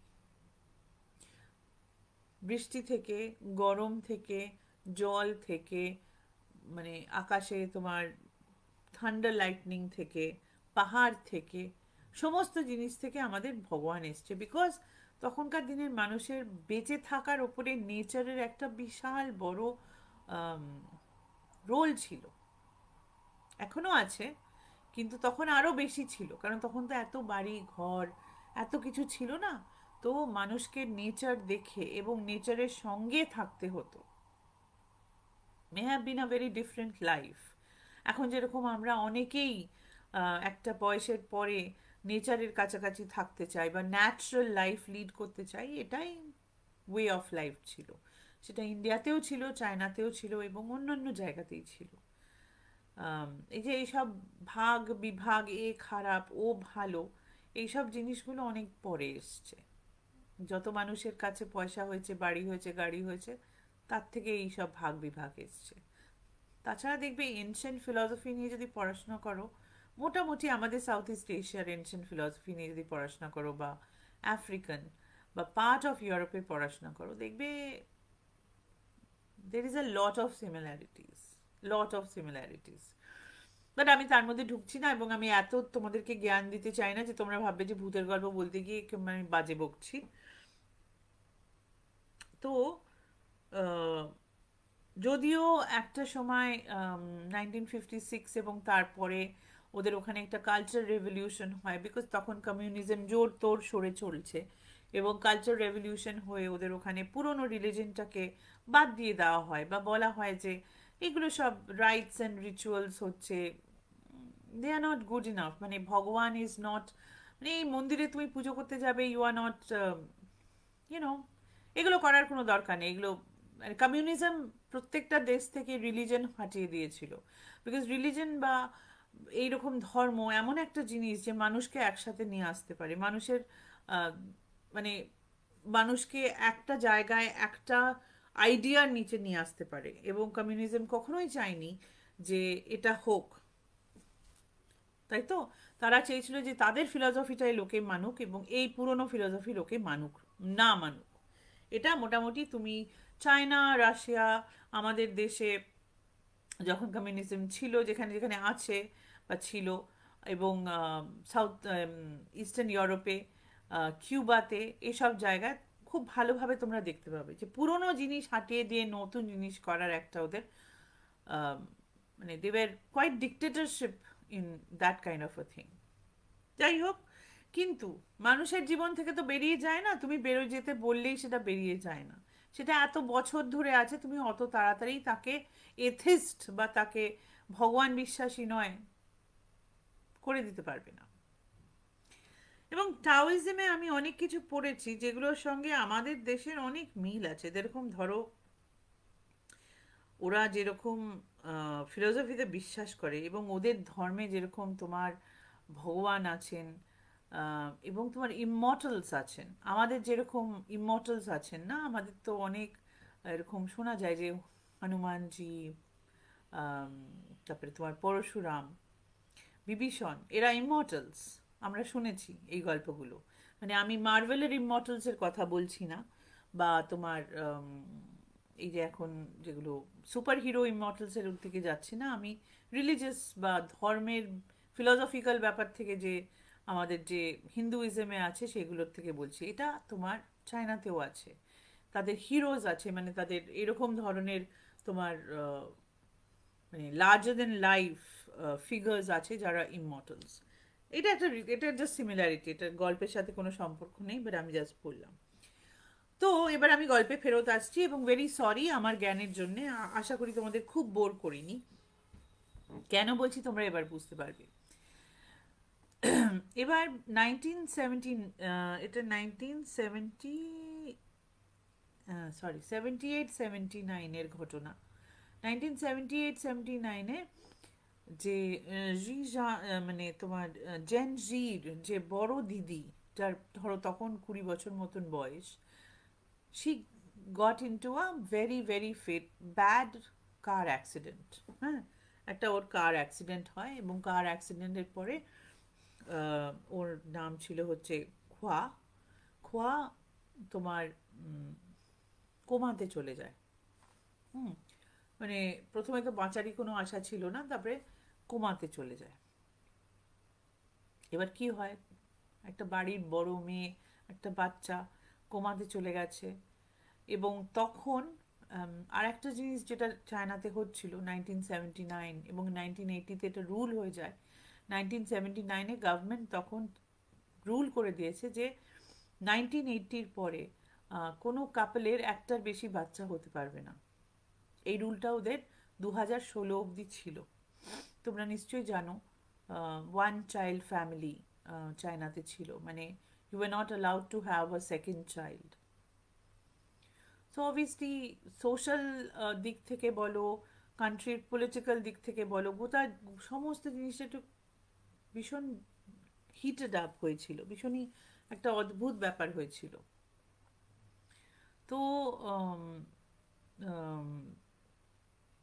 [SPEAKER 1] বৃষ্টি থেকে, গরম থেকে, জল থেকে, মানে আকাশে তোমার থান্ডার লাইটনিং থেকে, পাহাড় থেকে, সমস্ত জিনিস থেকে আমাদের ভগবান এসছে, বিকজ তখনকার দিনের মানুষের বেঁচে থাকার ওপরে নেচারের একটা বিশাল বড় রোল ছিল। এখনো আছে, কিন্তু তখন আরো বেশি ছিল, কারণ তখন তো এত বাড়ি ঘর, এত কিছু ছিল না। তো মানুষকে নেচার দেখে এবং নেচারের সঙ্গে থাকতে হতো। May have been a very different life. এখন যেরকম আমরা অনেকেই একটা বয়সের পরে নেচারের কাছাকাছি থাকতে চাই বা ন্যাচারাল লাইফ লিড করতে চাই, এটাই ওয়ে অফ লাইফ ছিল। সেটা ইন্ডিয়াতেও ছিল, চায়নাতেও ছিল এবং অন্যান্য জায়গাতেই ছিল। এই যে এইসব ভাগ বিভাগ, এ খারাপ ও ভালো, এইসব জিনিসগুলো অনেক পরে এসছে। যত মানুষের কাছে পয়সা হয়েছে, বাড়ি হয়েছে, গাড়ি হয়েছে, তার থেকে এই সব ভাগ বিভাগ এসছে। তাছাড়া দেখবে এনশিয়েন্ট ফিলসফি নিয়ে যদি পড়াশোনা করো, মোটামুটি আমাদের সাউথ ইস্ট এশিয়ার এনশিয়েন্ট ফিলসফি নিয়ে যদি পড়াশোনা করো, বা আফ্রিকান বা পার্ট অফ ইউরোপে পড়াশোনা করো, দেখবে there is a lot of similarities, lot of similarities. But আমি তার মধ্যে ঢুকছি না, এবং আমি এত তোমাদেরকে জ্ঞান দিতে চাই না যে তোমরা ভাববে যে ভূতের গল্প বলতে গিয়ে আমি বাজে বকছি। তো আহ, যদিও একটা সময় 1956 এবং তারপরে ওদের ওখানে একটা কালচার রেভলিউশন হয়, বিকজ তখন কমিউনিজম জোর তোর সরে চলছে, এবং কালচার রেভলিউশন হয়ে ওদের ওখানে পুরনো রিলিজনটাকে বাদ দিয়ে দেওয়া হয়, বা বলা হয় যে এগুলো সব রাইটস অ্যান্ড রিচুয়ালস হচ্ছে, দে আর নট গুড ইনাফ, মানে ভগবান ইজ নট, মানে এই মন্দিরে তুমি পুজো করতে যাবে, ইউ আর নট, ইউনো, এগুলো করার কোনো দরকার নেই, এগুলো, মানে কমিউনিজম প্রত্যেকটা দেশ থেকে রিলিজন হটিয়ে দিয়েছিল, বিকজ রিলিজন বা এইরকম ধর্ম এমন একটা জিনিস যে মানুষকে একসাথে নিয়ে আসতে পারে, মানুষের আহ, মানে মানুষকে একটা জায়গায় একটা আইডিয়ার নিচে নিয়ে আসতে পারে, এবং কমিউনিজম কখনোই চায়নি যে এটা হোক, তাই তো। তারা চেয়েছিল যে তাদের ফিলসফিটাই লোকে মানুক, এবং এই পুরনো ফিলসফি লোকে মানুক, না মানুক। এটা মোটামুটি তুমি চায়না, রাশিয়া, আমাদের দেশে যখন কমিউনিজম ছিল, যেখানে যেখানে আছে বা ছিল, এবং সাউথ ইস্টার্ন ইউরোপে, কিউবাতে, এসব জায়গায় খুব ভালোভাবে তোমরা দেখতে পাবে যে পুরনো জিনিস হাটিয়ে দিয়ে নতুন জিনিস করার একটা ওদের আহ, মানে দেবের quite dictatorship in that kind of a thing. যাই হোক, কিন্তু মানুষের জীবন থেকে তো বেরিয়ে যায় না, তুমি বেরোয় যেতে বললেই সেটা বেরিয়ে যায় না, সেটা এত বছর ধরে আছে, তুমি অত তাড়াতাড়ি তাকে এথিস্ট বা তাকে ভগবান বিশ্বাসী নয় করে দিতে পারবে না। এবং টাওইজমে আমি অনেক কিছু পড়েছি যেগুলোর সঙ্গে আমাদের দেশের অনেক মিল আছে, যেরকম ধরো ওরা যেরকম ফিলোসফিতে বিশ্বাস করে, এবং ওদের ধর্মে যেরকম তোমার ভগবান আছেন, এবং তোমার ইমমর্টালস আছেন, আমাদের যেরকম ইমমর্টালস আছেন না, আমাদের তো অনেক এরকম শোনা যায় যে হনুমানজি, আম, তারপরে তোমার পরশুরাম, বিভীষণ, এরা ইমমর্টালস, আমরা শুনেছি এই গল্পগুলো। মানে আমি মার্ভেলের ইমমর্টালসের কথা বলছি না, বা তোমার এই যে এখন যেগুলো সুপার হিরো ইমমর্টালসের দিকে যাচ্ছি না, আমি রিলিজিয়াস বা ধর্মের ফিলোসফিক্যাল ব্যাপার থেকে, যে আমাদের যে হিন্দুইজমে আছে সেগুলোর থেকে বলছি। এটা তোমার চায়নাতেও আছে, তাদের হিরোজ আছে, মানে তাদের এরকম ধরনের তোমার মানে লার্জার দেন লাইফ ফিগার্স আছে যারা ইমমর্টালস। এটা জাস্ট সিমিলারিটি, এটা গল্পের সাথে কোনো সম্পর্ক নেই, বাট আমি জাস্ট বললাম। তো এবার আমি গল্পে ফেরত আসছি, এবং ভেরি সরি আমার জ্ঞানের জন্য, আশা করি তোমাদের খুব বোর করিনি। কেন বলছি তোমরা এবার বুঝতে পারবে। এবার 1917, এটা 1970, সরি 78-79-এর ঘটনা। 1978-79-এ যে মানে তোমার জেন জির যে বড় দিদি, যার ধরো তখন 20 বছর মতন বয়স, she got into a very very fit bad car accident। হ্যাঁ, একটা ওর কার অ্যাক্সিডেন্ট হয়, এবং কার অ্যাক্সিডেন্টের পরে ওর নাম ছিল হচ্ছে খোয়া। খোয়া তোমার কোমাতে চলে যায়। হুম, মানে প্রথমে তো বাঁচারই কোনো আশা ছিল না, তারপরে কোমাতে চলে যায়। এবার কি হয়, একটা বাড়ির বড় মেয়ে, একটা বাচ্চা কোমাতে চলে গেছে, এবং তখন আর একটা জিনিস যেটা চায়নাতে হচ্ছিল 1979 এবং 1980-তে এটা রুল হয়ে যায়। 1979-এ গভর্নমেন্ট তখন রুল করে দিয়েছে যে 1980-র পরে কোনো কাপলের একটার বেশি বাচ্চা হতে পারবে না। এই রুলটা ওদের 2016 অবধি ছিল। তোমরা নিশ্চয়ই জানো, ওয়ান চাইল্ড ফ্যামিলি চায়নাতে ছিল, মানে you are not allowed to have a second child. So obviously social দিক থেকে বলো, কান্ট্রির পলিটিক্যাল দিক থেকে বলো, গোটা সমস্ত জিনিসটা একটু ভীষণ হিটেড আপ হয়েছিল, ভীষণই একটা অদ্ভুত ব্যাপার হয়েছিল। তো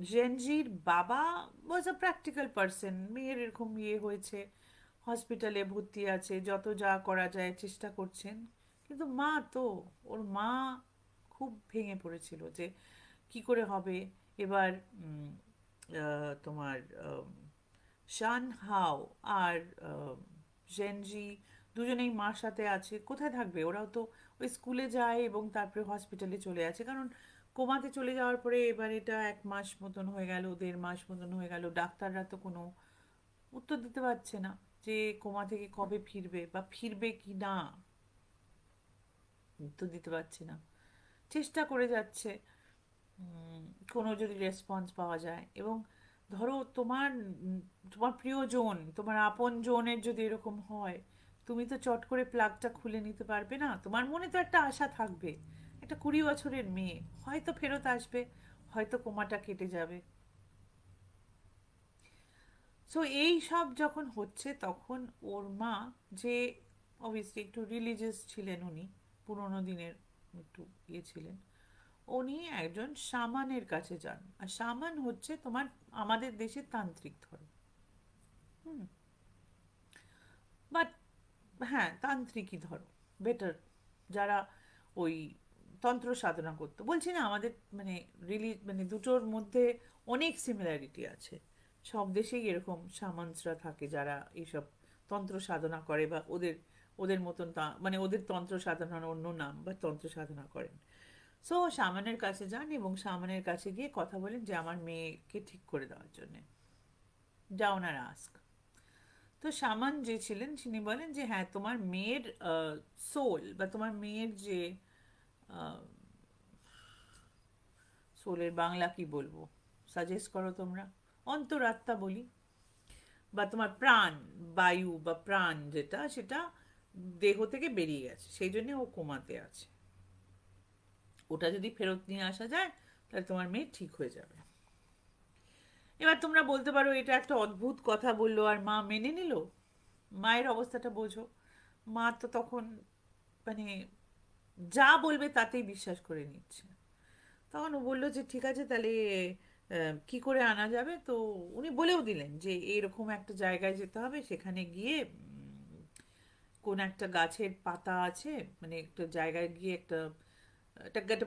[SPEAKER 1] জেনজির বাবা ওয়াজ আ প্র্যাকটিক্যাল পার্সন, মেয়ের এরকম ইয়ে হয়েছে, হসপিটালে ভর্তি আছে, যত যা করা যায় চেষ্টা করছেন। কিন্তু মা তো, ওর মা খুব ভেঙে পড়েছিল যে কি করে হবে এবার। উম, তোমার শান হাও আর জেনজি দুজনেই মার সাথে আছে, কোথায় থাকবে? ওরাও তো ওই স্কুলে যায় এবং তারপরে হসপিটালে চলে আছে, কারণ কোমাতে চলে যাওয়ার পরে এবার এটা 1 মাস মতন হয়ে গেল, 1.5 মাস মতন হয়ে গেল, ডাক্তাররা তো কোনো উত্তর দিতে পারছে না যে কোমা থেকে কবে ফিরবে বা ফিরবে কি না, উত্তর দিতে পারছে না। চেষ্টা করে যাচ্ছে, উম, কোনো যদি রেসপন্স পাওয়া যায়। এবং ধরো তোমার প্রিয়জন, তোমার আপন জনের যদি এরকম হয়, তুমি তো চট করে প্লাগটা খুলে নিতে পারবে না। তোমার মনে তো একটা আশা থাকবে, একটা 20 বছরের মেয়ে হয়তো ফেরত আসবে, হয়তো কোমাটা কেটে যাবে। সো এই সব যখন হচ্ছে তখন ওর মা, যে অবভিয়াসলি একটু রিলিজিয়াস ছিলেন উনি, পুরোনো দিনের একটু ইয়ে ছিলেন, উনি একজন শামানের কাছে যান। আর শামান হচ্ছে তোমার আমাদের দেশে তান্ত্রিক ধরো, হুম, বাট হ্যাঁ তান্ত্রিকই ধরো বেটার, যারা ওই তন্ত্র সাধনা করতো। বলছি না আমাদের মানে মানে দুটোর মধ্যে অনেক সিমিলারিটি আছে। সব দেশেই এরকম শামান্সরা থাকে যারা এইসব তন্ত্র সাধনা করে, বা ওদের ওদের মতন মানে ওদের তন্ত্র সাধনার অন্য নাম, বা তন্ত্র সাধনা করেন। সো শামানের কাছে যান এবং শামানের কাছে গিয়ে কথা বলেন যে আমার মেয়েকে ঠিক করে দেওয়ার জন্যে, ডাউন আর আস্ক। তো শামান যে ছিলেন তিনি বলেন যে হ্যাঁ তোমার মেয়ের সোল, বা তোমার মেয়ের যে সোলের বাংলা কি বলবো, সাজেস্ট করো তোমরা, অন্তরাত্মা বলি, বা তোমার প্রাণ, বায়ু বা প্রাণ যেটা, সেটা দেহ থেকে বেরিয়ে গেছে, সেই জন্য ও কোমাতে আছে। ওটা যদি ফেরত নিয়ে আসা যায় তাহলে তোমার মেয়ে ঠিক হয়ে যাবে। এবার তোমরা বলতে পারো এটা একটা অদ্ভুত কথা বললো আর মা মেনে নিল। মায়ের অবস্থাটা বোঝো, মা তো তখন মানে যা বলবে তাতেই বিশ্বাস করে নিচ্ছে। তখন ও বললো যে ঠিক আছে তাহলে কি করে আনা যাবে। তো উনি বলেও দিলেন যে এইরকম একটা জায়গায় যেতে হবে, সেখানে গিয়ে কোন একটা গাছের পাতা আছে, মানে একটা জায়গায় গিয়ে একটা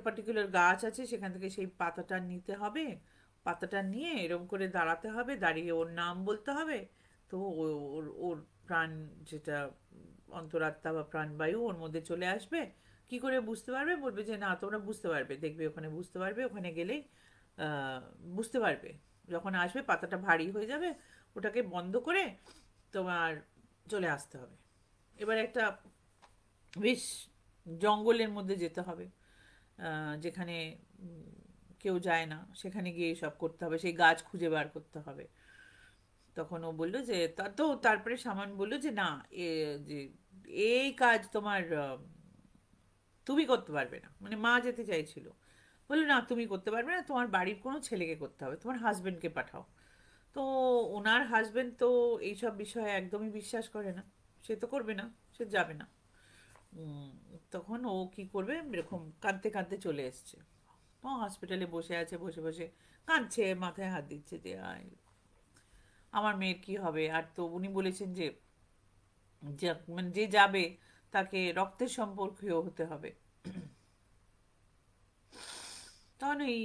[SPEAKER 1] পার্টিকুলার গাছ আছে, সেখান থেকে সেই পাতাটা নিতে হবে। পাতাটা নিয়ে এরকম করে দাঁড়াতে হবে, দাঁড়িয়ে ওর নাম বলতে হবে। তো ওর ওর প্রাণ যেটা অন্তরাত্মা বা প্রাণবায়ু ওর মধ্যে চলে আসবে। কি করে বুঝতে পারবে? বলবে যে না তোমরা বুঝতে পারবে, দেখবে ওখানে বুঝতে পারবে, ওখানে গেলেই আহ, বুঝতে পারবে। যখন আসবে পাতাটা ভারী হয়ে যাবে, ওটাকে বন্ধ করে তোমার চলে আসতে হবে। এবার একটা বেশ জঙ্গলের মধ্যে যেতে হবে, যেখানে কেউ যায় না, সেখানে গিয়ে সব করতে হবে, সেই গাছ খুঁজে বার করতে হবে। তখন ও বললো যে তারপরে সামান বললো যে না, এ যে এই কাজ তোমার তুমি করতে পারবে না, মানে মা যেতে চাইছিল। বললো না তুমি করতে পারবে না, তোমার বাড়ির কোনো ছেলেকে করতে হবে, তোমার হাজবেন্ডকে পাঠাও। তো ওনার হাজবেন্ড তো এইসব বিষয়ে একদমই বিশ্বাস করে না, সে তো করবে না, সে যাবে না। উম, তখন ও কি করবে, এরকম কাঁদতে কাঁদতে চলে এসছে। ও হসপিটালে বসে আছে, বসে বসে কাঁদছে, মাথায় হাত দিচ্ছে যে আমার মেয়ের কি হবে। আর তো উনি বলেছেন যে মানে যে যাবে তাকে রক্তের সম্পর্কীয় হতে হবে। তখন এই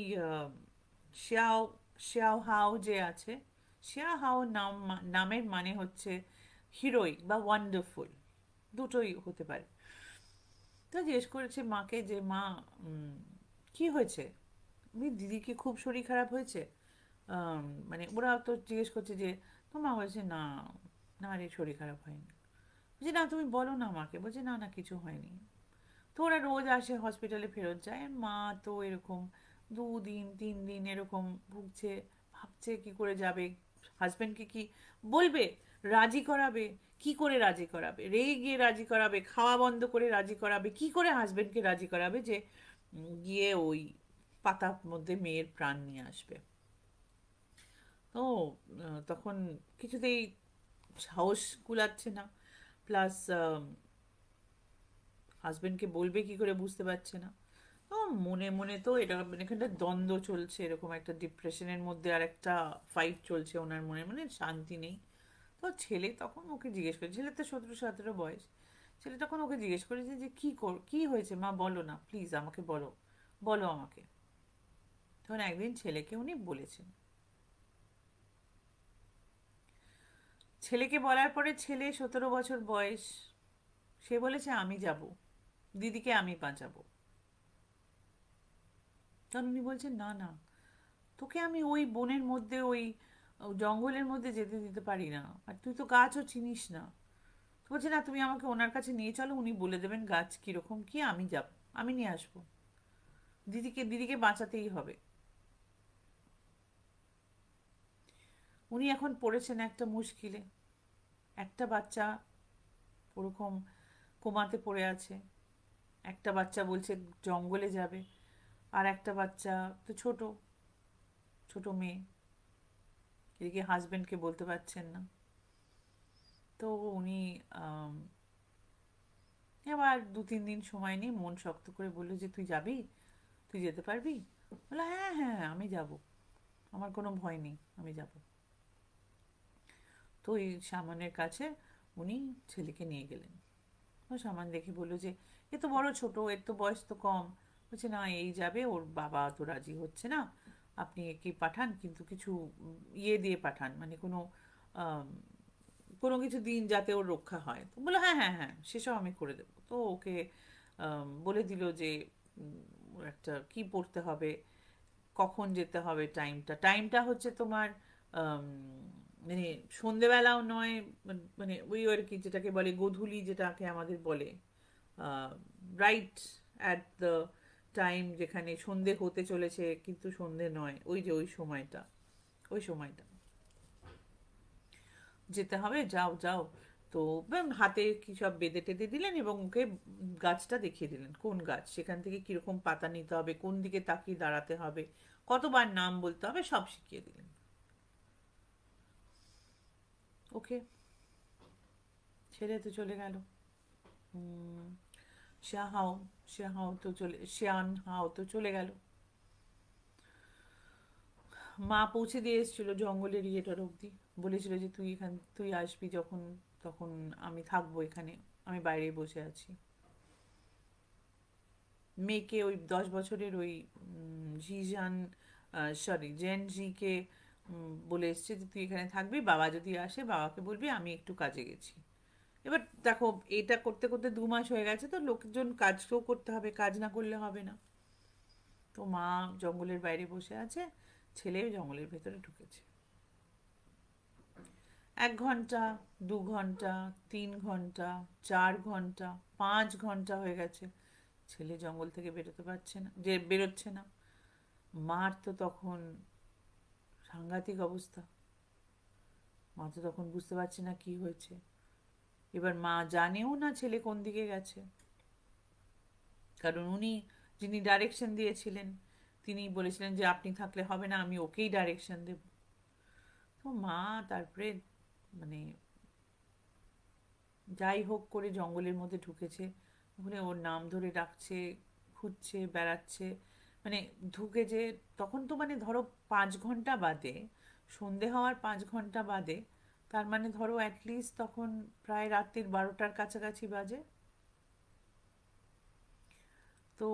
[SPEAKER 1] শিয়াও শিয়াও হাও যে আছে, শিয়া হাও নামের মানে হচ্ছে হিরোইক বা ওয়ান্ডারফুল, দুটোই হতে পারে। তো জিজ্ঞেস করেছে মাকে যে মা উম, কি হয়েছে, দিদি কি খুব শরীর খারাপ হয়েছে? মানে ওরা তো জিজ্ঞেস করছে যে, তো মা বলছে না, না রে শরীর খারাপ হয়নি। বলছে না তুমি বলো না আমাকে, বলছে না না কিছু হয়নি। তো ওরা রোজ আসে, হসপিটালে ফেরত যায়, আর মা তো এরকম 2 দিন 3 দিন এরকম ভুগছে, ভাবছে কি করে যাবে, হাজবেন্ডকে কি বলবে, রাজি করাবে, কি করে রাজি করাবে, রেগে গিয়ে রাজি করাবে, খাওয়া বন্ধ করে রাজি করাবে, কি করে হাজবেন্ডকে রাজি করাবে যে গিয়ে ওই পাতার মধ্যে মেয়ের প্রাণ নিয়ে আসবে। তো তখন কিছুতেই সাহস কুলাচ্ছে না, প্লাস হাজবেন্ডকে বলবে কি করে বুঝতে পারছে না। তো মনে মনে তো এটা মানে এখানটা দ্বন্দ্ব চলছে, এরকম একটা ডিপ্রেশনের মধ্যে আর একটা ফাইট চলছে ওনার মনে, মানে শান্তি নেই। তো ছেলে তখন ওকে জিজ্ঞেস করে, ছেলে তো 17-17 বয়স, ছেলে তখন ওকে জিজ্ঞেস করেছে যে কি হয়েছে মা, বলো না প্লিজ, আমাকে বলো, বলো আমাকে। তখন একদিন ছেলেকে উনি বলেছেন, ছেলেকে বলার পরে ছেলে 17 বছর বয়স, সে বলেছে আমি যাব, দিদিকে আমি বাঁচাবো। তখন উনি বলছেন না না, তোকে আমি ওই বনের মধ্যে ওই জঙ্গলের মধ্যে যেতে দিতে পারি না, আর তুই তো গাছও চিনিস না। তো বলছে না, তুমি আমাকে ওনার কাছে নিয়ে চলো, উনি বলে দেবেন গাছ কিরকম কি, আমি যাব, আমি নিয়ে আসবো, দিদিকে বাঁচাতেই হবে। উনি এখন পড়েছেন একটা মুশকিলে, একটা বাচ্চা ওরকম কোমাতে পড়ে আছে, একটা বাচ্চা বলছে জঙ্গলে যাবে, আর একটা বাচ্চা তো ছোট, ছোট মেয়ে, এদিকে হাজবেন্ডকে বলতে পারছেন না। তো উনি আম, এবার 2-3 দিন সময় নিয়ে মন শক্ত করে বললো যে তুই যাবি, তুই যেতে পারবি? বললো হ্যাঁ হ্যাঁ হ্যাঁ, আমি যাব, আমার কোনো ভয় নেই, আমি যাব। তো এই সামানের কাছে উনি ছেলেকে নিয়ে গেলেন। ও সামান দেখে বললো যে এ তো বড় ছোট, এর তো বয়স তো কম। বলছে না, এই যাবে, ওর বাবা তো রাজি হচ্ছে না, আপনি একে পাঠান, কিন্তু কিছু ইয়ে দিয়ে পাঠান, মানে কোনো আম, কোনো কিছু দিন যাতে ওর রক্ষা হয়। তো বললো হ্যাঁ হ্যাঁ হ্যাঁ, সেসব আমি করে দেবো। তো ওকে বলে দিল যে ওর একটা কি পড়তে হবে, কখন যেতে হবে, টাইমটা হচ্ছে তোমার আম, মানে সন্ধেবেলাও নয়, মানে ওই আর কি যেটাকে বলে গোধূলি, যেটাকে আমাদের বলে রাইট অ্যাট দ্য টাইম, যেখানে সন্ধে হতে চলেছে কিন্তু সন্ধে নয়, ওই যে ওই সময়টা, ওই সময়টা যেতে হবে, যাও যাও। তো হাতে কি সব বেঁধে টেঁধে দিলেন এবং ওকে গাছটা দেখিয়ে দিলেন, কোন গাছ, সেখান থেকে কিরকম পাতা নিতে হবে, কোন দিকে তাকিয়ে দাঁড়াতে হবে, কতবার নাম বলতে হবে, সব শিখিয়ে দিলেন ওকে। ছেড়ে তো চলে গেল। উম, শাহাও শিয়ান হাও তো চলে গেল। মা পৌঁছে দিয়ে এসেছিল জঙ্গলের ইয়েটার অবধি, বলেছিল যে তুই আসবি যখন, তখন আমি থাকবো এখানে, আমি বাইরে বসে আছি। মেয়েকে ওই 10 বছরের ওই জিজান, সরি জেন জিকে বলে এসছে যে তুই এখানে থাকবি, বাবা যদি আসে বাবাকে বলবি আমি একটু কাজে গেছি। এবার দেখো, এটা করতে করতে 2 মাস হয়ে গেছে, তো লোকজন কাজও করতে হবে, কাজ না করলে হবে না। তো মা জঙ্গলের বাইরে বসে আছে, ছেলেও জঙ্গলের ভেতরে ঢুকেছে। 1 ঘন্টা, 2 ঘন্টা, 3 ঘন্টা, 4 ঘন্টা, 5 ঘন্টা হয়ে গেছে, ছেলে জঙ্গল থেকে বেরোতে পারছে না, যে বেরোচ্ছে না। মার তো তখন সাংঘাতিক অবস্থা, মা তো তখন বুঝতে পারছে না কি হয়েছে। এবার মা জানেও না ছেলে কোন দিকে গেছে, কারণ উনি যিনি ডাইরেকশন দিয়েছিলেন তিনি বলেছিলেন যে আপনি থাকলে হবে না, আমি ওকেই ডাইরেকশন দেব। তো মা তারপরে মানে যাই হোক করে জঙ্গলের মধ্যে ঢুকেছে, ওখানে ওর নাম ধরে ডাকছে, খুঁজছে, বেড়াচ্ছে, মানে ঢুকে যে, তখন তো মানে ধরো 5 ঘন্টা বাদে, সন্ধে হওয়ার 5 ঘন্টা বাদে, তার মানে ধরো অ্যাটলিস্ট তখন প্রায় রাত্রির 12টার কাছাকাছি বাজে। তো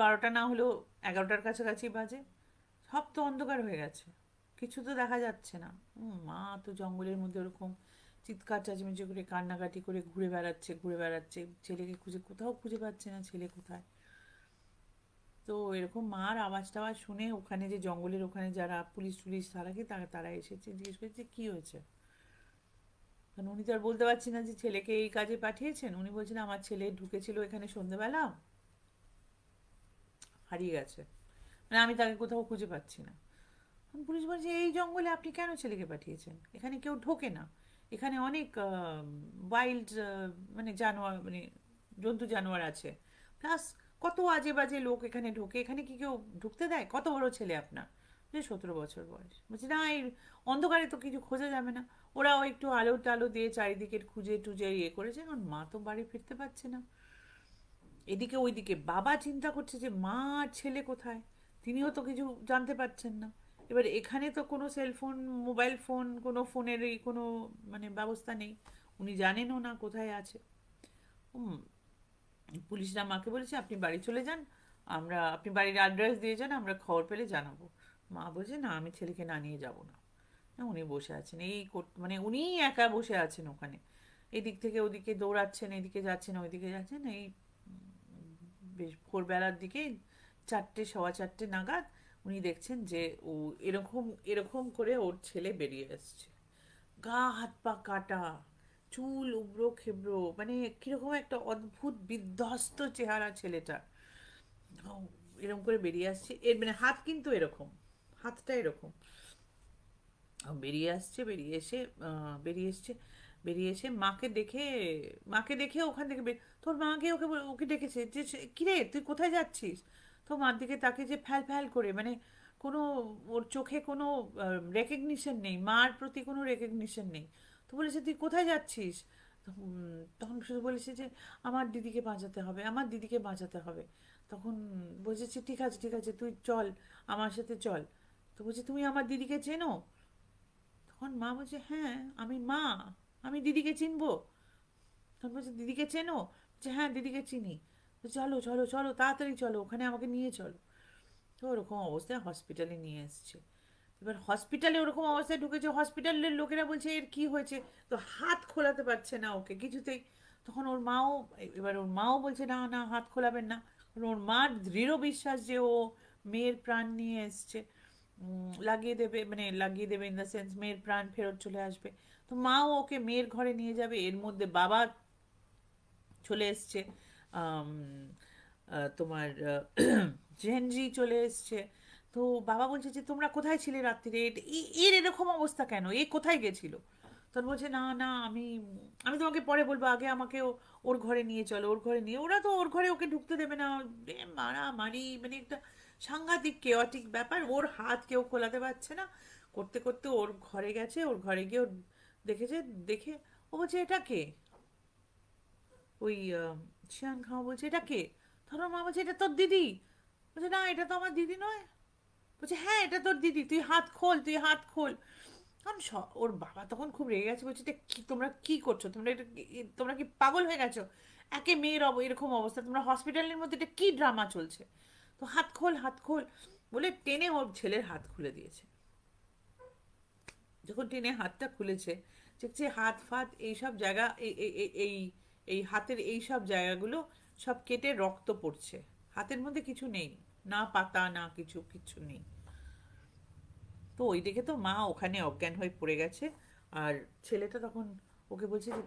[SPEAKER 1] 12টা না হলেও 11টার কাছাকাছি বাজে, সব তো অন্ধকার হয়ে গেছে, কিছু তো দেখা যাচ্ছে না। মা তো জঙ্গলের মধ্যে ওরকম চিৎকার চেঁচামেচি করে কান্নাকাটি করে ঘুরে বেড়াচ্ছে, ঘুরে বেড়াচ্ছে, ছেলেকে খুঁজে কোথাও খুঁজে পাচ্ছে না, ছেলে কোথায়। তো এরকম মার আওয়াজ টাওয়াজ শুনে ওখানে যে জঙ্গলের ওখানে যারা পুলিশ টুলিশ তারা কি তারা এসেছে, জিজ্ঞেস করেছে কি হয়েছে। কারণ উনি তো আর বলতে পারছি না যে ছেলেকে এই কাজে পাঠিয়েছেন, উনি বলছেন আমার ছেলে ঢুকেছিল এখানে সন্ধ্যেবেলা, হারিয়ে গেছে, মানে আমি তাকে কোথাও খুঁজে পাচ্ছি না। পুলিশ বলছে এই জঙ্গলে আপনি কেন ছেলেকে পাঠিয়েছেন, এখানে কেউ ঢোকে না, এখানে অনেক ওয়াইল্ড মানে জানোয়ার, মানে জন্তু জানোয়ার আছে, প্লাস কত আজে বাজে লোক এখানে ঢোকে, এখানে কি কেউ ঢুকতে দেয়, কত বড় ছেলে আপনার? যে 17 বছর বয়স। বলছি না, এই অন্ধকারে তো কিছু খোঁজা যাবে না। ওরাও একটু আলো টালো দিয়ে চারিদিকে খুঁজে টুজে ইয়ে করেছে, কারণ মা তো বাড়ি ফিরতে পারছে না। এদিকে ওইদিকে বাবা চিন্তা করছে যে মা আর ছেলে কোথায়, তিনিও তো কিছু জানতে পারছেন না। এবার এখানে তো কোনো সেলফোন, মোবাইল ফোন, কোনো ফোনেরই কোনো মানে ব্যবস্থা নেই, উনি জানেনও না কোথায় আছে। হুম, পুলিশরা মাকে বলেছে আপনি বাড়ি চলে যান, আপনি বাড়ির অ্যাড্রেস দিয়ে যান, আমরা খবর পেলে জানাবো। মা বলছে না, আমি ছেলেকে না নিয়ে যাব না। না, উনি বসে আছেন মানে উনিই একা বসে আছেন ওখানে, এদিক থেকে ওদিকে দৌড়াচ্ছেন, এদিকে যাচ্ছেন ওইদিকে যাচ্ছেন। এই বেশ ভোরবেলার দিকে 4টে, 4:15 নাগাদ উনি দেখছেন যে ও এরকম এরকম করে ওর ছেলে বেরিয়ে এসছে, গা হাত পা কাটা, চুল উবড়ো খেবড়ো, মানে কিরকম একটা অদ্ভুত বিধ্বস্ত চেহারা ছেলেটা। ও এরকম করে বেরিয়ে আসছে, এর মানে হাত কিন্তু এরকম, হাতটা এরকম বেরিয়ে আসছে, বেরিয়ে এসছে, বেরিয়ে এসে মাকে দেখে ওখান থেকে তোর মাকে ওকে ডেকেছে যে কিরে তুই কোথায় যাচ্ছিস। তো মার দিকে তাকে যে ফ্যাল ফ্যাল করে, মানে কোনো ওর চোখে কোনো রেকগনিশন নেই, মার প্রতি কোনো রেকগনিশন নেই। তো বলেছে তুই কোথায় যাচ্ছিস। তখন শুধু বলেছে যে আমার দিদিকে বাঁচাতে হবে, আমার দিদিকে বাঁচাতে হবে। তখন বলেছে ঠিক আছে ঠিক আছে, তুই চল, আমার সাথে চল। তো বলছে তুমি আমার দিদিকে চেনো। তখন মা বলছে হ্যাঁ আমি মা, আমি দিদিকে চিনবো। তখন বলছে দিদিকে চেনো, যে হ্যাঁ দিদিকে চিনি। তো চলো চলো চলো তাড়াতাড়ি চলো, ওখানে আমাকে নিয়ে চলো। তো ওরকম অবস্থায় হসপিটালে নিয়ে এসছে। এবার হসপিটালে ওরকম অবস্থায় ঢুকেছে, হসপিটালের লোকেরা বলছে এর কি হয়েছে, তো হাত খোলাতে পারছে না ওকে কিছুতেই। তখন ওর মাও বলছে না না হাত খোলাবেন না, কারণ ওর মার দৃঢ় বিশ্বাস যে ও মেয়ের প্রাণ নিয়ে এসছে, লাগিয়ে দেবে ইন দ্য সেন্স মেয়ের প্রাণ ফেরত চলে আসবে। তো মাও ওকে মেয়ের ঘরে নিয়ে যাবে, এর মধ্যে বাবা চলে এসছে, আম, তোমার জেনজি চলে এসছে। তো বাবা বলছে যে তোমরা কোথায় ছিলে রাত্রিরে, এর এরকম অবস্থা কেন, এ কোথায় গেছিল। তখন বলছে না না আমি আমি তোমাকে পরে বলবো, আগে আমাকে ওর ঘরে নিয়ে চলো, ওর ঘরে নিয়ে, ওরা তো ওর ঘরে ওকে ঢুকতে দেবে না। মারামারি, মানে একটা সাংঘাতিক কেওয়াটিক ব্যাপার, ওর হাত কেউ খোলাতে পারছে না। করতে করতে ওর ঘরে গেছে, ওর ঘরে গিয়ে দেখেছে, দেখে ও বলছে এটা কে। ওই শিয়ান খাওয়া বলছে এটা কে। ধরো মা বলছে এটা তোর দিদি। বলছে না এটা তো আমার দিদি নয়। বলছে হ্যাঁ এটা তোর দিদি, তুই হাত খোল, তুই হাত খোল। তখন ওর বাবা তখন খুব রেগে গেছে, বলছে এটা কি, তোমরা কি করছো, তোমরা কি পাগল হয়ে গেছো, একে মেয়ের এরকম অবস্থা, তোমরা হসপিটালের মধ্যে এটা কি ড্রামা চলছে। তো হাত খোল হাত খোল বলে টেনে ওর ছেলের হাত খুলে দিয়েছে। যখন টেনে হাতটা খুলেছে, দেখছে হাত ফাত এইসব জায়গা, এই এই হাতের এই সব জায়গাগুলো সব কেটে রক্ত পড়ছে, হাতের মধ্যে কিছু নেই, না পাতা না কিছু, কিচ্ছু নেই। তো ওই দেখে তো মা ওখানে অজ্ঞান হয়ে পড়ে গেছে। আর ছেলেটা তখন ওকে বলছে যে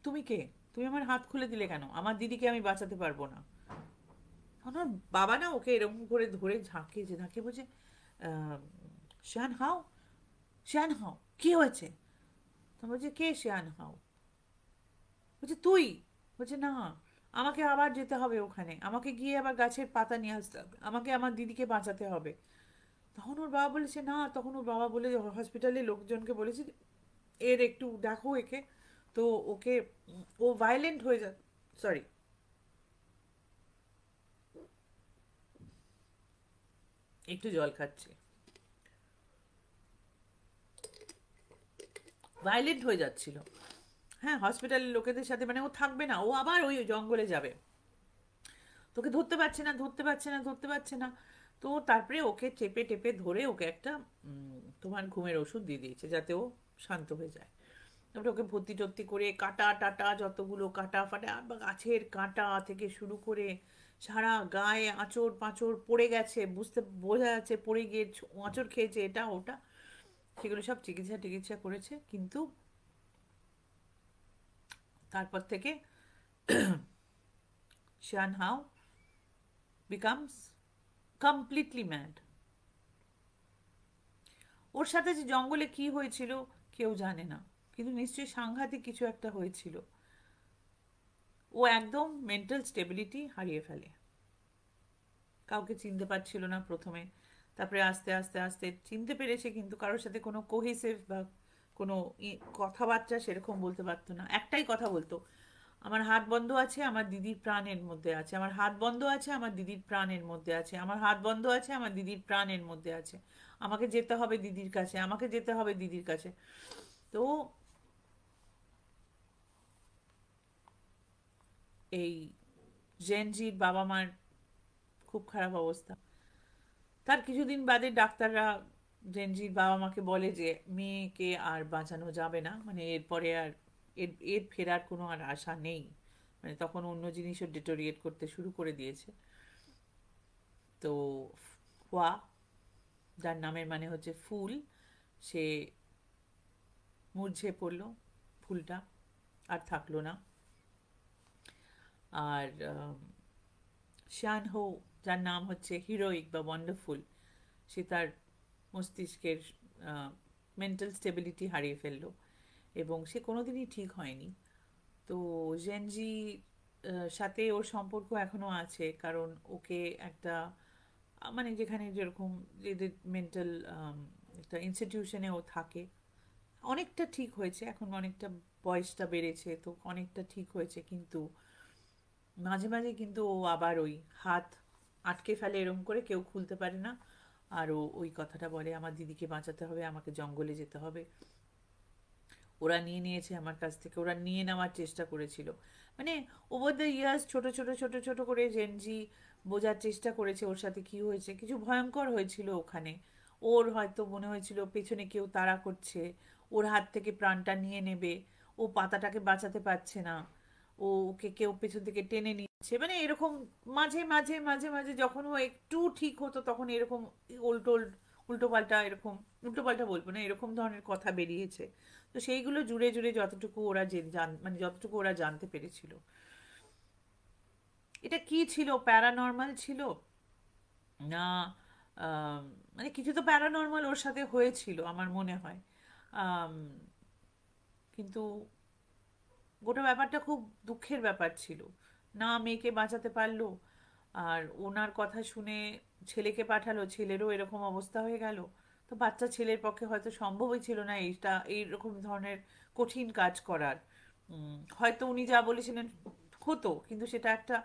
[SPEAKER 1] তুমি কে, তুমি আমার হাত খুলে দিলে কেন, আমার দিদিকে আমি বাঁচাতে পারবো না। তখন ওর বাবা না ওকে এরকম করে ধরে ঝাঁকিয়েছে, ঝাঁকিয়ে বলছে আহ, শান হাও, শান হাও, কি হয়েছে। তখন বলছে কে শিয়ান হাও। বলছে তুই। বলছে না, আমাকে আবার যেতে হবে ওখানে, আমাকে গিয়ে আবার গাছের পাতা নিয়ে আসতে হবে, আমাকে আমার দিদিকে বাঁচাতে হবে। তখন ওর বাবা বলেছে না, তখন ওর বাবা বলে হসপিটালে লোকজনকে বলেছে যে, এর একটু দেখো একে। তো ওকে ও ভায়োলেন্ট হয়ে যা, সরি, একটু জল খাচ্ছে, ভায়োলেন্ট হয়ে যাচ্ছিল। হ্যাঁ হসপিটালের লোকেদের সাথে, মানে ও থাকবে না, ও আবার ওই জঙ্গলে যাবে, তোকে ধরতে পারছে না, ধরতে পারছে না, ধরতে পারছে না। তো তারপরে ওকে চেপে টেপে ধরে ওকে একটা তোমার ঘুমের ওষুধ দিয়ে দিয়েছে যাতে ও শান্ত হয়ে যায়। তারপরে ওকে ভর্তি টর্তি করে কাটা টাটা যতগুলো কাটা ফাটা বা গাছের কাঁটা থেকে শুরু করে সারা গায়ে আঁচড় পাঁচড় পড়ে গেছে, বোঝা যাচ্ছে পড়ে গিয়ে আঁচড় খেয়েছে এটা ওটা, সেগুলো সব চিকিৎসা টিকিৎসা করেছে। কিন্তু তারপর থেকে শিয়ান হাও বিকামস কমপ্লিটলি ম্যাড। ওর সাথে যে জঙ্গলে কি হয়েছিল কেউ জানে না, কিন্তু নিশ্চয়ই সাংঘাতিক কিছু একটা হয়েছিল। ও একদম মেন্টাল স্টেবিলিটি হারিয়ে ফেলে, কাউকে চিনতে পারছিল না প্রথমে, তারপরে আস্তে আস্তে আস্তে চিনতে পেরেছে, কিন্তু কারোর সাথে কোনো কোহেসিভ বা কোনো কথাবার্তা সেরকম বলতে পারতো না, একটাই কথা বলতো আমার হাত বন্ধ আছে, আমার দিদির প্রাণের মধ্যে আছে, আমার হাত বন্ধ আছে, আমার দিদির প্রাণের মধ্যে আছে, আমার হাত বন্ধ আছে, আমার দিদির প্রাণের মধ্যে আছে। আমাকে যেতে হবে দিদির কাছে, আমাকে যেতে হবে দিদির কাছে। তো এই জেনজির বাবা মার খুব খারাপ অবস্থা। তার কিছুদিন বাদে ডাক্তাররা জেনজির বাবা মাকে বলে যে মেয়েকে আর বাঁচানো যাবে না, মানে এরপরে আর এর ফেরার কোনো আর আশা নেই। মানে তখন অন্য জিনিসও ডিটোরিয়েট করতে শুরু করে দিয়েছে। তো ফুয়া, যার নামের মানে হচ্ছে ফুল, সে মূর্ঝে পড়লো, ফুলটা আর থাকলো না। আর শান হো, যার নাম হচ্ছে হিরোইক বা ওয়ান্ডারফুল, সে তার মস্তিষ্কের মেন্টাল স্টেবিলিটি হারিয়ে ফেললো এবং সে কোনোদিনই ঠিক হয়নি। তো জেনজি সাথে ওর সম্পর্ক এখনো আছে, কারণ ওকে একটা মানে যেখানে যেরকম এদের মেন্টাল একটা ইনস্টিটিউশনে ও থাকে, অনেকটা ঠিক হয়েছে এখন, অনেকটা বয়সটা বেড়েছে তো অনেকটা ঠিক হয়েছে, কিন্তু মাঝে মাঝে কিন্তু ও আবার ওই হাত আটকে ফেলে এরম করে, কেউ খুলতে পারে না। আর ও ওই কথাটা বলে আমার দিদিকে বাঁচাতে হবে, আমাকে জঙ্গলে যেতে হবে। ওরা নিয়ে নিয়েছে আমার কাছ থেকে, ওরা নিয়ে নেওয়ার চেষ্টা করেছিল। মানে ওভার দ্য ইয়ার্স ছোট ছোট ছোট ছোট করে জেনজি বোঝার চেষ্টা করেছে ওর সাথে কি হয়েছে। কিছু ভয়ঙ্কর হয়েছিল ওখানে। ওর হয়তো মনে হয়েছিল পেছনে কেউ তাড়া করছে, ওর হাত থেকে প্রাণটা নিয়ে নেবে, ও পাতাটাকে বাঁচাতে পারছে না, ওকে কেউ পেছন থেকে টেনে নিচ্ছে, মানে এরকম। মাঝে মাঝে মাঝে মাঝে যখন ও একটু ঠিক হতো তখন এরকম উল্টো উল্টো পাল্টা, এরকম উল্টো পাল্টা বলবো না, এরকম ধরনের কথা বেরিয়েছে। তো সেইগুলো জুড়ে জুড়ে যতটুকু ওরা মানে যতটুকু ওরা জানতে পেরেছিল, এটা কি ছিল, প্যারানর্মাল ছিল না, আম, মানে কিছু তো প্যারানর্মাল ওর সাথে হয়েছিল আমার মনে হয়। আম, কিন্তু গোটা ব্যাপারটা খুব দুঃখের ব্যাপার ছিল। না মেয়েকে বাঁচাতে পারলো, আর ওনার কথা শুনে ছেলেকে পাঠালো, ছেলেরও এরকম অবস্থা হয়ে গেল। তো বাচ্চা ছেলের পক্ষে হয়তো সম্ভবই ছিল না এইরকম ধরনের কঠিন কাজ করার। হয়তো উনি যা বলেছিলেন হতো, কিন্তু সেটা একটা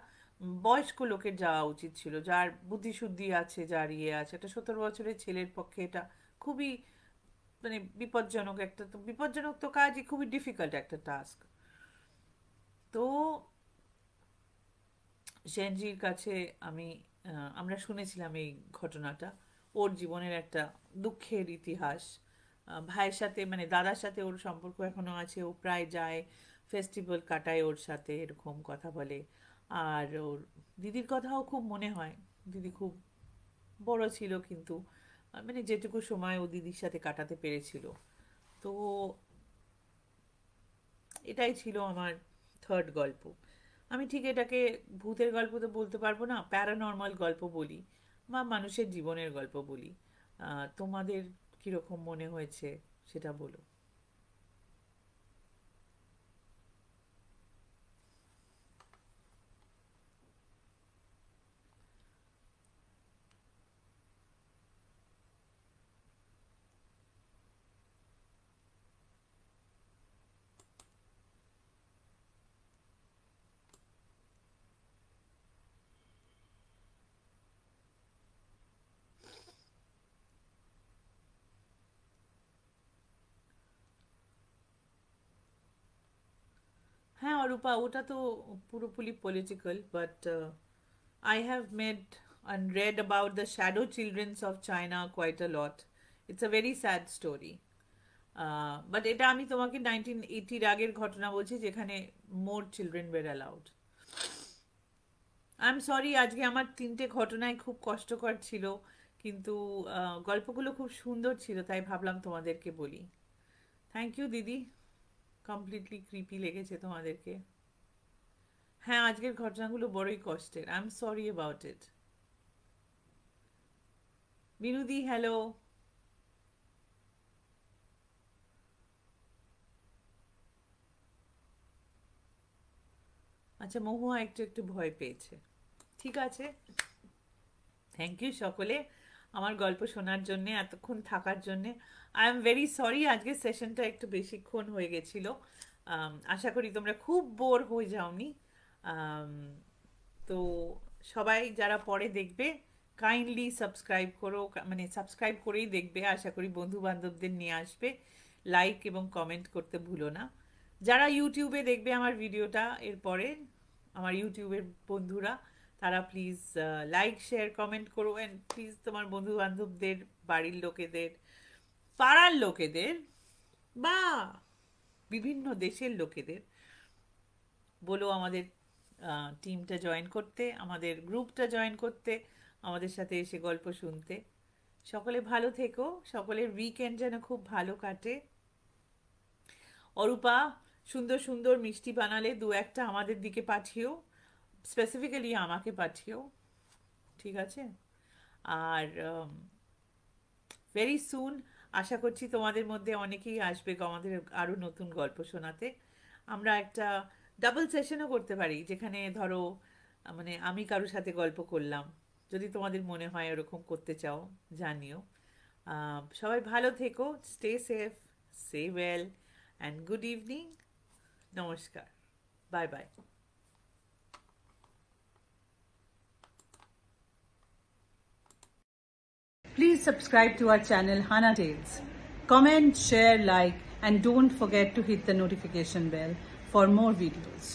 [SPEAKER 1] বয়স্ক লোকের যাওয়া উচিত ছিল, যার বুদ্ধিশুদ্ধি আছে, যার ইয়ে আছে। একটা 17 বছরের ছেলের পক্ষে এটা খুবই মানে বিপজ্জনক একটা, তো বিপজ্জনক তো কাজই, খুবই ডিফিকাল্ট একটা টাস্ক। তো সেনজির কাছে আমি আমরা শুনেছিলাম এই ঘটনাটা, ওর জীবনের একটা দুঃখের ইতিহাস। ভাইয়ের সাথে মানে দাদার সাথে ওর সম্পর্ক এখনো আছে, ও প্রায় যায়, ফেস্টিভ্যাল কাটায় ওর সাথে, এরকম কথা বলে। আর ওর দিদির কথাও খুব মনে হয়। দিদি খুব বড় ছিল, কিন্তু মানে যেটুকু সময় ও দিদির সাথে কাটাতে পেরেছিল। তো এটাই ছিল আমার থার্ড গল্প। আমি ঠিক এটাকে ভূতের গল্প তো বলতে পারবো না, প্যারানর্মাল গল্প বলি বা মানুষের জীবনের গল্প বলি। তোমাদের কিরকম মনে হয়েছে সেটা বলো। হ্যাঁ অরূপা, ওটা তো পুরোপুরি political, but I have met and read about the shadow children of China quite a lot. It's a very sad story. But এটা আমি তোমাকে 1980-র আগের ঘটনা বলছি, যেখানে more children were allowed. I am sorry, আজকে আমার তিনটে ঘটনায় খুব কষ্টকর ছিল, কিন্তু গল্পগুলো খুব সুন্দর ছিল, তাই ভাবলাম তোমাদেরকে বলি। থ্যাংক ইউ দিদি। কমপ্লিটলি ক্রিপি লেগেছে তোমাদেরকে। হ্যাঁ আজকের ঘটনাগুলো বড়ই কষ্টের, I am sorry about it. Binudi hello. আচ্ছা মহুয়া একটু একটু ভয় পেয়েছে। ঠিক আছে, থ্যাংক ইউ সকলে আমার গল্প শোনার জন্যে, এতক্ষণ থাকার জন্যে। আই এম ভেরি সরি, আজকের সেশনটা একটু বেশিক্ষণ হয়ে গেছিলো। আশা করি তোমরা খুব বোর হয়ে যাওনি। তো সবাই যারা পরে দেখবে কাইন্ডলি সাবস্ক্রাইব করো, মানে সাবস্ক্রাইব করেই দেখবে। আশা করি বন্ধু বান্ধবদের নিয়ে আসবে। লাইক এবং কমেন্ট করতে ভুলো না। যারা ইউটিউবে দেখবে আমার ভিডিওটা এরপরে, আমার ইউটিউবের বন্ধুরা, তারা প্লিজ লাইক শেয়ার কমেন্ট করো। অ্যান্ড প্লিজ তোমার বন্ধু বান্ধবদের, বাড়ির লোকেদের, পাড়ার লোকেদের বা বিভিন্ন দেশের লোকেদের বলো আমাদের টিমটা জয়েন করতে, আমাদের গ্রুপটা জয়েন করতে, আমাদের সাথে এসে গল্প শুনতে। সকলে ভালো থেকো, সকলের উইকেন্ড যেন খুব ভালো কাটে। অরূপা, সুন্দর সুন্দর মিষ্টি বানালে দু একটা আমাদের দিকে পাঠিও, স্পেসিফিক্যালি আমাকে পাঠিও, ঠিক আছে? আর ভেরি সুন আশা করছি তোমাদের মধ্যে অনেকেই আসবে আমাদের আরও নতুন গল্প শোনাতে। আমরা একটা ডাবল সেশনও করতে পারি, যেখানে ধরো মানে আমি কারোর সাথে গল্প করলাম। যদি তোমাদের মনে হয় এরকম করতে চাও জানিও। সবাই ভালো থেকো, stay safe, stay well, and good evening. নমস্কার, bye bye.
[SPEAKER 2] Please subscribe to our channel Hana Tales. Comment, share, like, and don't forget to hit the notification bell for more videos.